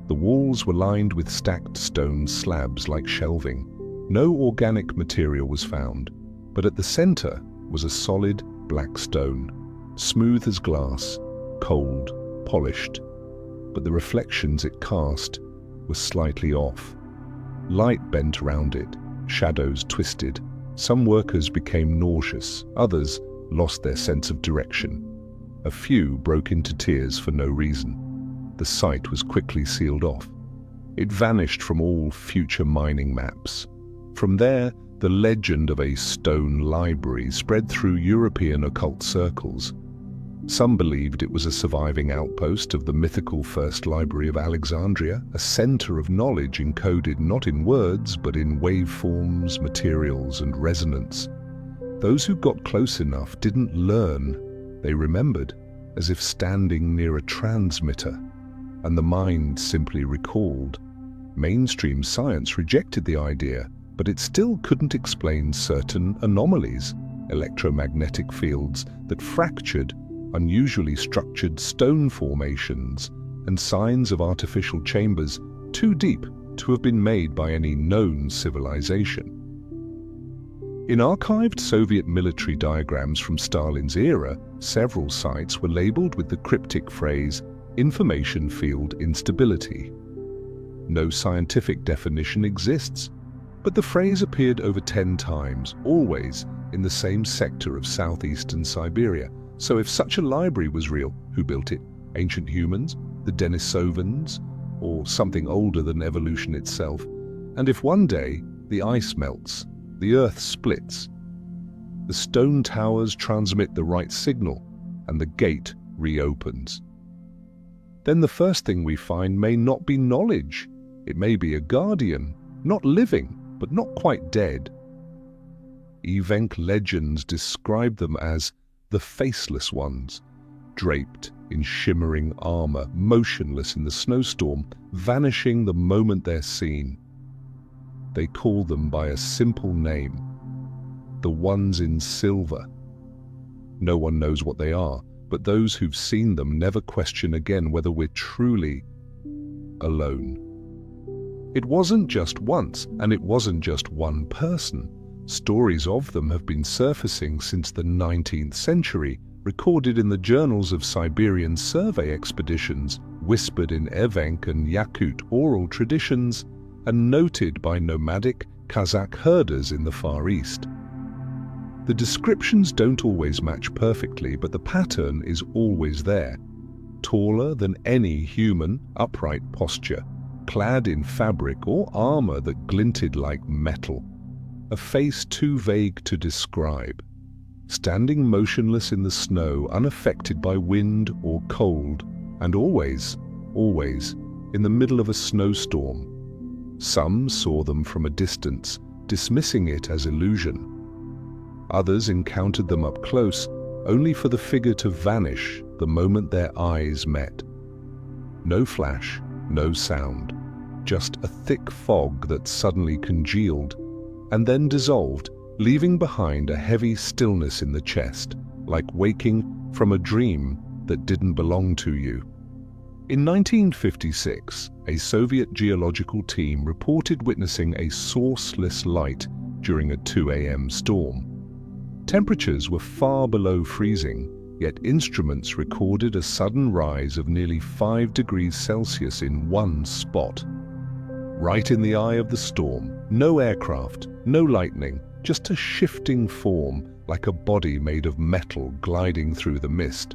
The walls were lined with stacked stone slabs like shelving. No organic material was found, but at the center was a solid black stone, smooth as glass, cold, polished. But the reflections it cast were slightly off. Light bent around it, shadows twisted. Some workers became nauseous, others lost their sense of direction. A few broke into tears for no reason. The site was quickly sealed off. It vanished from all future mining maps. From there, the legend of a stone library spread through European occult circles. Some believed it was a surviving outpost of the mythical First Library of Alexandria, a center of knowledge encoded not in words but in waveforms, materials, and resonance. Those who got close enough didn't learn, they remembered, as if standing near a transmitter, and the mind simply recalled. Mainstream science rejected the idea, but it still couldn't explain certain anomalies, electromagnetic fields that fractured unusually structured stone formations, and signs of artificial chambers too deep to have been made by any known civilization. In archived Soviet military diagrams from Stalin's era, several sites were labeled with the cryptic phrase, "information field instability." No scientific definition exists, but the phrase appeared over 10 times, always in the same sector of southeastern Siberia. So if such a library was real, who built it? Ancient humans? The Denisovans? Or something older than evolution itself? And if one day the ice melts, the earth splits, the stone towers transmit the right signal, and the gate reopens, then the first thing we find may not be knowledge. It may be a guardian, not living, but not quite dead. Evenk legends describe them as the faceless ones, draped in shimmering armor, motionless in the snowstorm, vanishing the moment they're seen. They call them by a simple name, the ones in silver. No one knows what they are, but those who've seen them never question again whether we're truly alone. It wasn't just once, and it wasn't just one person. Stories of them have been surfacing since the 19th century, recorded in the journals of Siberian survey expeditions, whispered in Evenk and Yakut oral traditions, and noted by nomadic Kazakh herders in the Far East. The descriptions don't always match perfectly, but the pattern is always there. Taller than any human, upright posture, clad in fabric or armor that glinted like metal. A face too vague to describe, standing motionless in the snow, unaffected by wind or cold, and always in the middle of a snowstorm. Some saw them from a distance, dismissing it as illusion. Others encountered them up close, only for the figure to vanish the moment their eyes met. No flash, no sound, just a thick fog that suddenly congealed and then dissolved, leaving behind a heavy stillness in the chest, like waking from a dream that didn't belong to you. In 1956, a Soviet geological team reported witnessing a sourceless light during a 2 a.m. storm. Temperatures were far below freezing, yet instruments recorded a sudden rise of nearly 5 degrees Celsius in one spot. Right in the eye of the storm, no aircraft, no lightning, just a shifting form like a body made of metal gliding through the mist.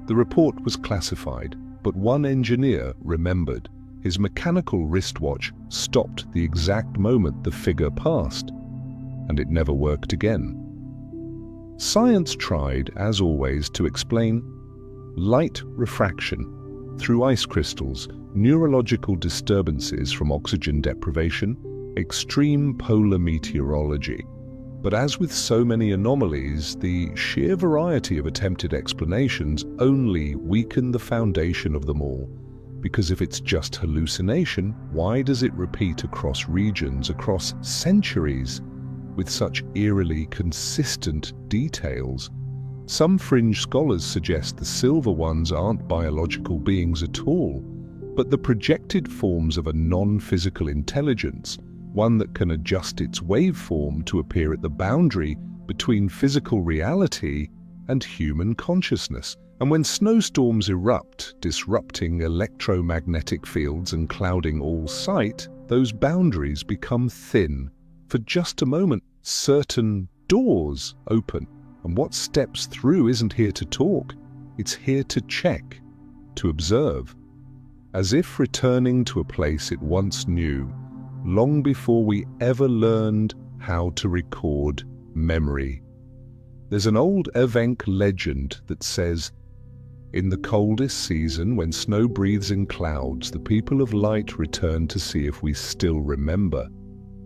The report was classified, but one engineer remembered. His mechanical wristwatch stopped the exact moment the figure passed, and it never worked again. Science tried, as always, to explain light refraction through ice crystals, neurological disturbances from oxygen deprivation, extreme polar meteorology. But as with so many anomalies, the sheer variety of attempted explanations only weakened the foundation of them all. Because if it's just hallucination, why does it repeat across regions, across centuries, with such eerily consistent details? Some fringe scholars suggest the silver ones aren't biological beings at all, but the projected forms of a non-physical intelligence, one that can adjust its waveform to appear at the boundary between physical reality and human consciousness. And when snowstorms erupt, disrupting electromagnetic fields and clouding all sight, those boundaries become thin. For just a moment, certain doors open, and what steps through isn't here to talk, it's here to check, to observe, as if returning to a place it once knew, long before we ever learned how to record memory. There's an old Evenk legend that says, "In the coldest season, when snow breathes in clouds, the people of light return to see if we still remember.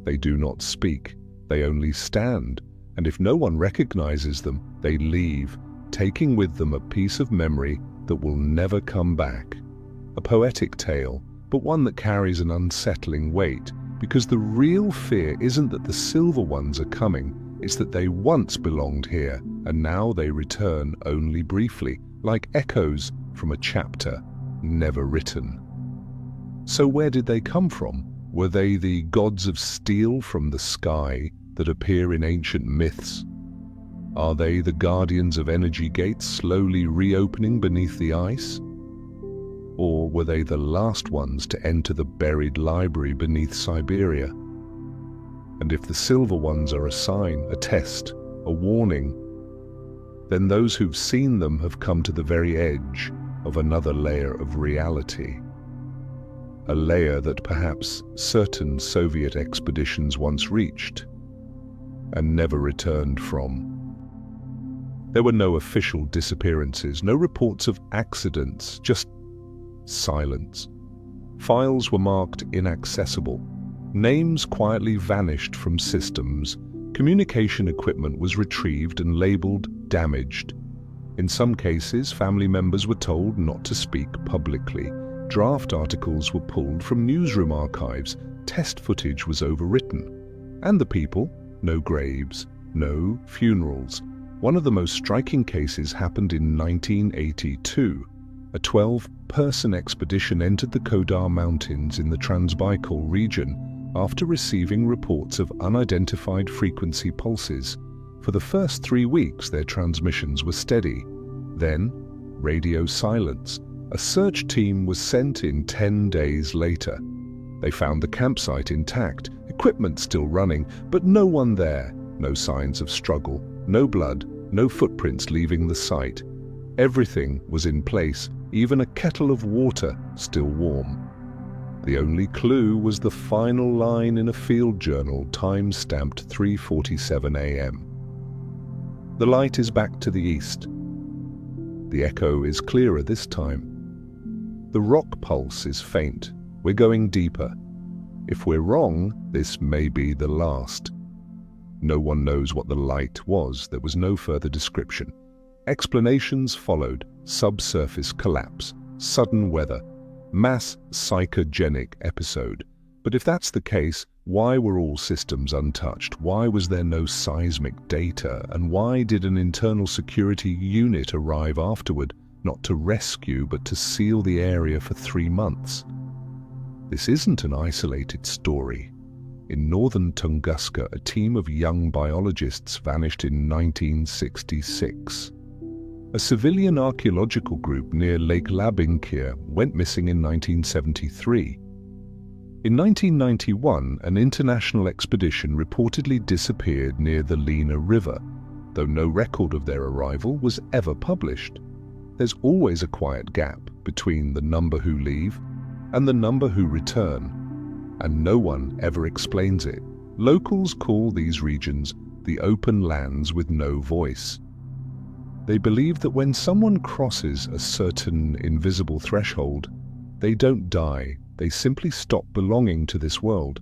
They do not speak, they only stand, and if no one recognizes them, they leave, taking with them a piece of memory that will never come back." A poetic tale, but one that carries an unsettling weight, because the real fear isn't that the silver ones are coming, it's that they once belonged here, and now they return only briefly, like echoes from a chapter never written. So where did they come from? Were they the gods of steel from the sky that appear in ancient myths? Are they the guardians of energy gates slowly reopening beneath the ice? Or were they the last ones to enter the buried library beneath Siberia? And if the silver ones are a sign, a test, a warning, then those who've seen them have come to the very edge of another layer of reality. A layer that perhaps certain Soviet expeditions once reached and never returned from. There were no official disappearances, no reports of accidents, just silence. Files were marked inaccessible. Names quietly vanished from systems. Communication equipment was retrieved and labeled damaged. In some cases, family members were told not to speak publicly. Draft articles were pulled from newsroom archives. Test footage was overwritten. And the people? No graves, no funerals. One of the most striking cases happened in 1982. A 12-person expedition entered the Kodar Mountains in the Transbaikal region after receiving reports of unidentified frequency pulses. For the first 3 weeks, their transmissions were steady. Then, radio silence. A search team was sent in 10 days later. They found the campsite intact, equipment still running, but no one there. No signs of struggle, no blood, no footprints leaving the site. Everything was in place, even a kettle of water still warm. The only clue was the final line in a field journal, time-stamped 3:47 a.m. The light is back to the east. The echo is clearer this time. The rock pulse is faint. We're going deeper. If we're wrong, this may be the last. No one knows what the light was. There was no further description. Explanations followed: subsurface collapse, sudden weather, mass psychogenic episode. But if that's the case, why were all systems untouched? Why was there no seismic data? And why did an internal security unit arrive afterward, not to rescue but to seal the area for 3 months? This isn't an isolated story. In northern Tunguska, a team of young biologists vanished in 1966. A civilian archaeological group near Lake Labinkir went missing in 1973. In 1991, an international expedition reportedly disappeared near the Lena River, though no record of their arrival was ever published. There's always a quiet gap between the number who leave and the number who return, and no one ever explains it. Locals call these regions the open lands with no voice. They believe that when someone crosses a certain invisible threshold, they don't die, they simply stop belonging to this world.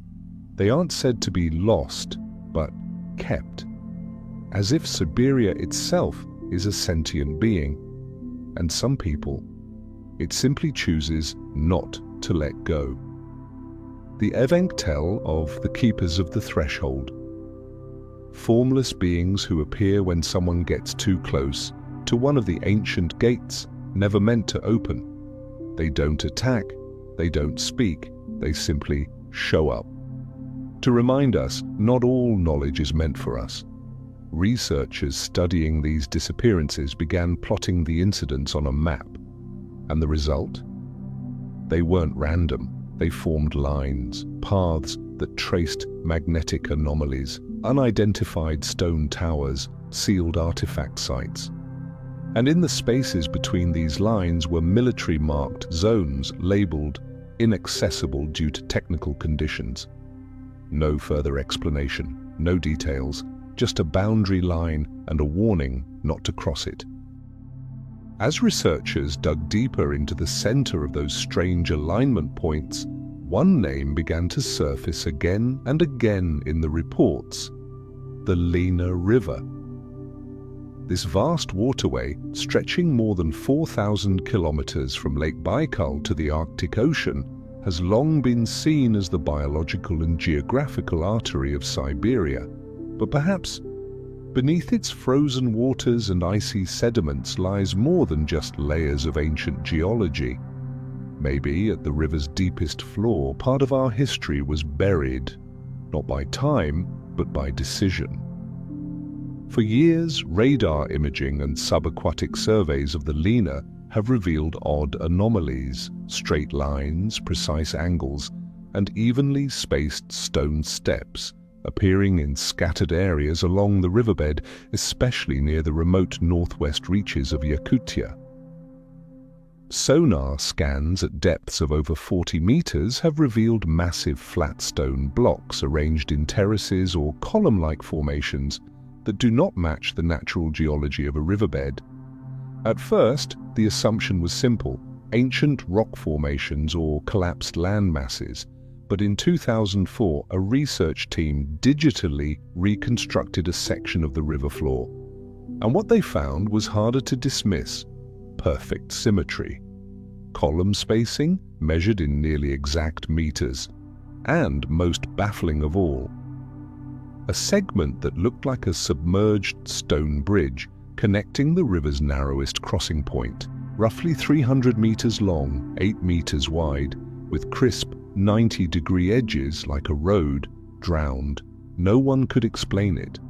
They aren't said to be lost, but kept. As if Siberia itself is a sentient being. And some people, it simply chooses not to let go. The Evenk tell of the keepers of the threshold, formless beings who appear when someone gets too close to one of the ancient gates never meant to open. They don't attack, they don't speak, they simply show up. To remind us, not all knowledge is meant for us. Researchers studying these disappearances began plotting the incidents on a map. And the result? They weren't random. They formed lines, paths that traced magnetic anomalies, unidentified stone towers, sealed artifact sites. And in the spaces between these lines were military-marked zones labeled inaccessible due to technical conditions. No further explanation, no details, just a boundary line and a warning not to cross it. As researchers dug deeper into the center of those strange alignment points, one name began to surface again and again in the reports: the Lena River. This vast waterway, stretching more than 4,000 kilometers from Lake Baikal to the Arctic Ocean, has long been seen as the biological and geographical artery of Siberia. But perhaps beneath its frozen waters and icy sediments lies more than just layers of ancient geology. Maybe at the river's deepest floor, part of our history was buried, not by time, but by decision. For years, radar imaging and subaquatic surveys of the Lena have revealed odd anomalies, straight lines, precise angles, and evenly spaced stone steps appearing in scattered areas along the riverbed, especially near the remote northwest reaches of Yakutia. Sonar scans at depths of over 40 meters have revealed massive flat stone blocks arranged in terraces or column-like formations that do not match the natural geology of a riverbed. At first, the assumption was simple: ancient rock formations or collapsed land masses. But in 2004, a research team digitally reconstructed a section of the river floor. And what they found was harder to dismiss: perfect symmetry. Column spacing measured in nearly exact meters. And, most baffling of all, a segment that looked like a submerged stone bridge connecting the river's narrowest crossing point, roughly 300 meters long, 8 meters wide, with crisp 90-degree edges like a road, drowned. No one could explain it.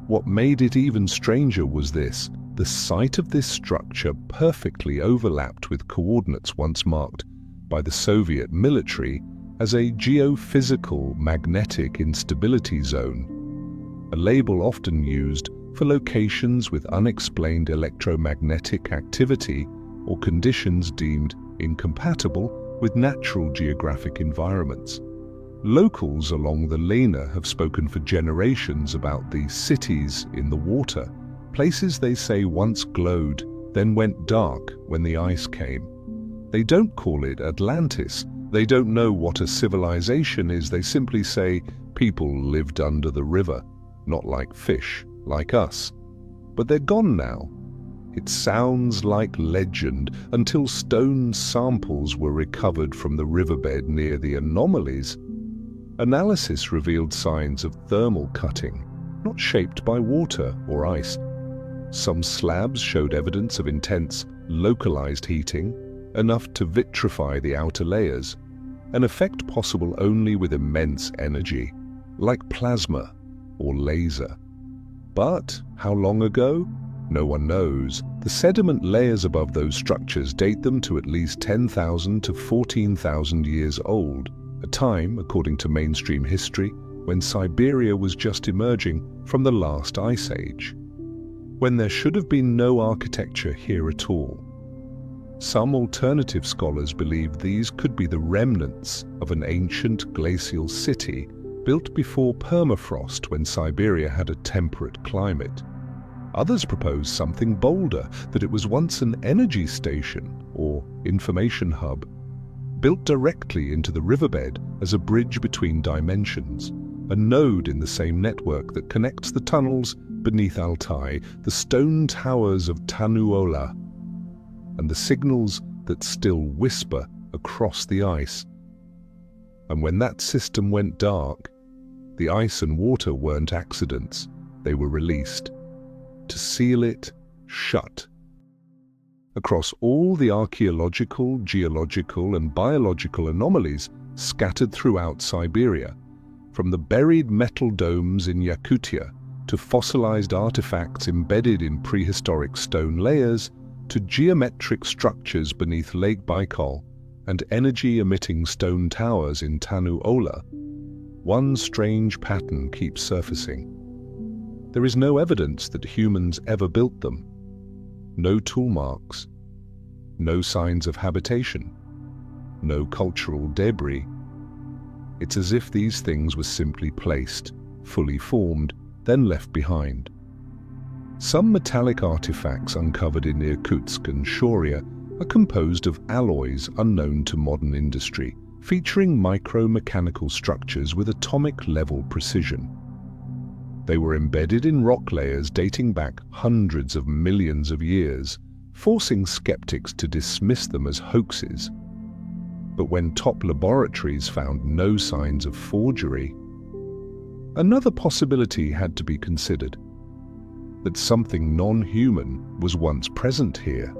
What made it even stranger was this: the site of this structure perfectly overlapped with coordinates once marked by the Soviet military as a geophysical magnetic instability zone, a label often used for locations with unexplained electromagnetic activity or conditions deemed incompatible with natural geographic environments. Locals along the Lena have spoken for generations about the cities in the water, places they say once glowed, then went dark when the ice came. They don't call it Atlantis. They don't know what a civilization is. They simply say people lived under the river, not like fish, like us. But they're gone now. It sounds like legend until stone samples were recovered from the riverbed near the anomalies. Analysis revealed signs of thermal cutting, not shaped by water or ice. Some slabs showed evidence of intense, localized heating, enough to vitrify the outer layers, an effect possible only with immense energy, like plasma or laser. But how long ago? No one knows. The sediment layers above those structures date them to at least 10,000 to 14,000 years old, a time, according to mainstream history, when Siberia was just emerging from the last ice age, when there should have been no architecture here at all. Some alternative scholars believe these could be the remnants of an ancient glacial city built before permafrost when Siberia had a temperate climate. Others propose something bolder, that it was once an energy station or information hub, built directly into the riverbed as a bridge between dimensions, a node in the same network that connects the tunnels beneath Altai, the stone towers of Tanuola, and the signals that still whisper across the ice. And when that system went dark, the ice and water weren't accidents. They were released to seal it shut. Across all the archaeological, geological, and biological anomalies scattered throughout Siberia, from the buried metal domes in Yakutia to fossilized artifacts embedded in prehistoric stone layers, to geometric structures beneath Lake Baikal and energy-emitting stone towers in Tanu Ola, one strange pattern keeps surfacing. There is no evidence that humans ever built them. No tool marks, no signs of habitation, no cultural debris. It's as if these things were simply placed, fully formed, then left behind. Some metallic artifacts uncovered in Irkutsk and Shoria are composed of alloys unknown to modern industry, featuring micro-mechanical structures with atomic-level precision. They were embedded in rock layers dating back hundreds of millions of years, forcing skeptics to dismiss them as hoaxes. But when top laboratories found no signs of forgery, another possibility had to be considered: that something non-human was once present here.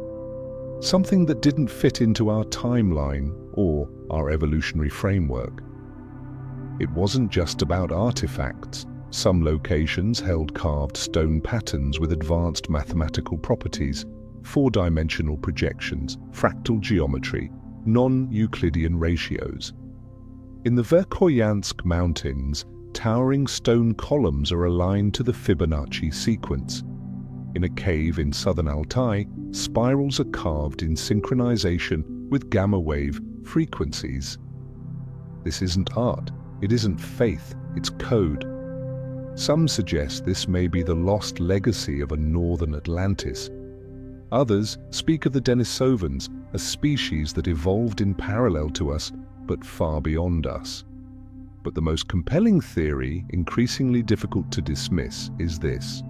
Something that didn't fit into our timeline or our evolutionary framework. It wasn't just about artifacts. Some locations held carved stone patterns with advanced mathematical properties, four-dimensional projections, fractal geometry, non-Euclidean ratios. In the Verkhoyansk Mountains, towering stone columns are aligned to the Fibonacci sequence. In a cave in southern Altai, spirals are carved in synchronization with gamma-wave frequencies. This isn't art, it isn't faith, it's code. Some suggest this may be the lost legacy of a northern Atlantis. Others speak of the Denisovans, a species that evolved in parallel to us, but far beyond us. But the most compelling theory, increasingly difficult to dismiss, is this.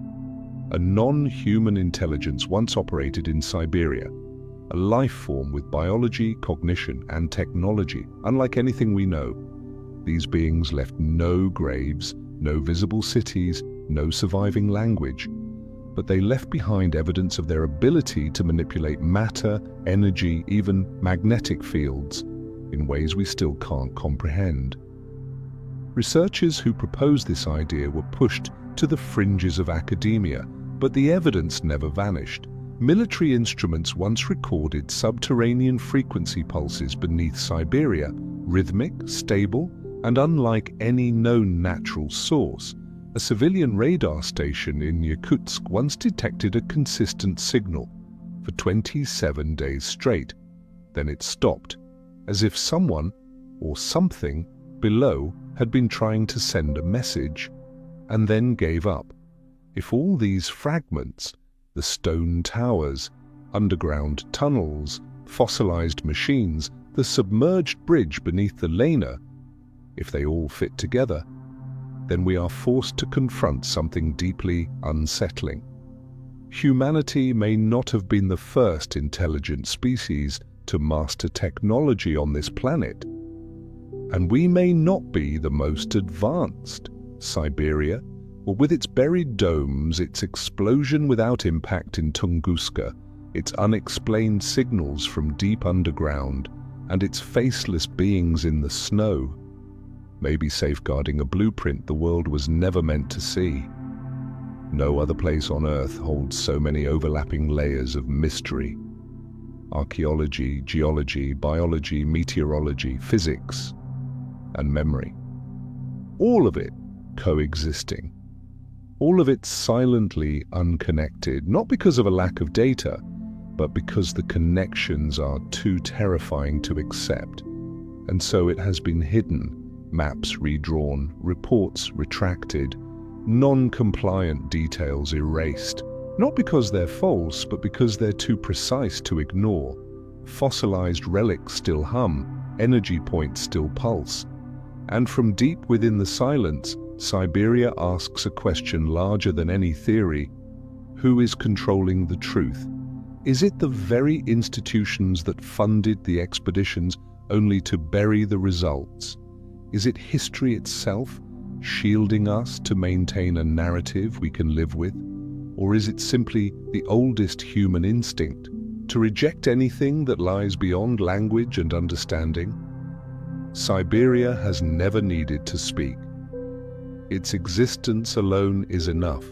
A non-human intelligence once operated in Siberia, a life form with biology, cognition, and technology, unlike anything we know. These beings left no graves, no visible cities, no surviving language, but they left behind evidence of their ability to manipulate matter, energy, even magnetic fields, in ways we still can't comprehend. Researchers who proposed this idea were pushed to the fringes of academia, but the evidence never vanished. Military instruments once recorded subterranean frequency pulses beneath Siberia, rhythmic, stable, and unlike any known natural source. A civilian radar station in Yakutsk once detected a consistent signal for 27 days straight. Then it stopped, as if someone or something below had been trying to send a message, and then gave up. If all these fragments, the stone towers, underground tunnels, fossilized machines, the submerged bridge beneath the Lena, if they all fit together, then we are forced to confront something deeply unsettling. Humanity may not have been the first intelligent species to master technology on this planet, and we may not be the most advanced. Siberia, or with its buried domes, its explosion without impact in Tunguska, its unexplained signals from deep underground, and its faceless beings in the snow, may be safeguarding a blueprint the world was never meant to see. No other place on Earth holds so many overlapping layers of mystery. Archaeology, geology, biology, meteorology, physics, and memory. All of it coexisting. All of it silently unconnected, not because of a lack of data, but because the connections are too terrifying to accept. And so it has been hidden. Maps redrawn, reports retracted, non-compliant details erased, not because they're false, but because they're too precise to ignore. Fossilized relics still hum, energy points still pulse. And from deep within the silence, Siberia asks a question larger than any theory. Who is controlling the truth? Is it the very institutions that funded the expeditions only to bury the results? Is it history itself, shielding us to maintain a narrative we can live with? Or is it simply the oldest human instinct, to reject anything that lies beyond language and understanding? Siberia has never needed to speak. Its existence alone is enough.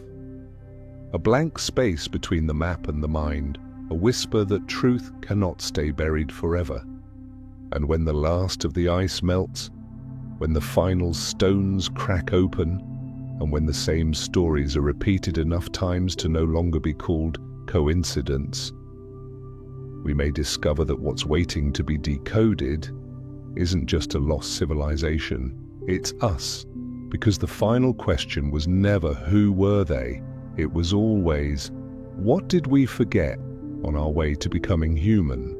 A blank space between the map and the mind, a whisper that truth cannot stay buried forever. And when the last of the ice melts, when the final stones crack open, and when the same stories are repeated enough times to no longer be called coincidence, we may discover that what's waiting to be decoded isn't just a lost civilization, it's us. Because the final question was never who were they, it was always what did we forget on our way to becoming human?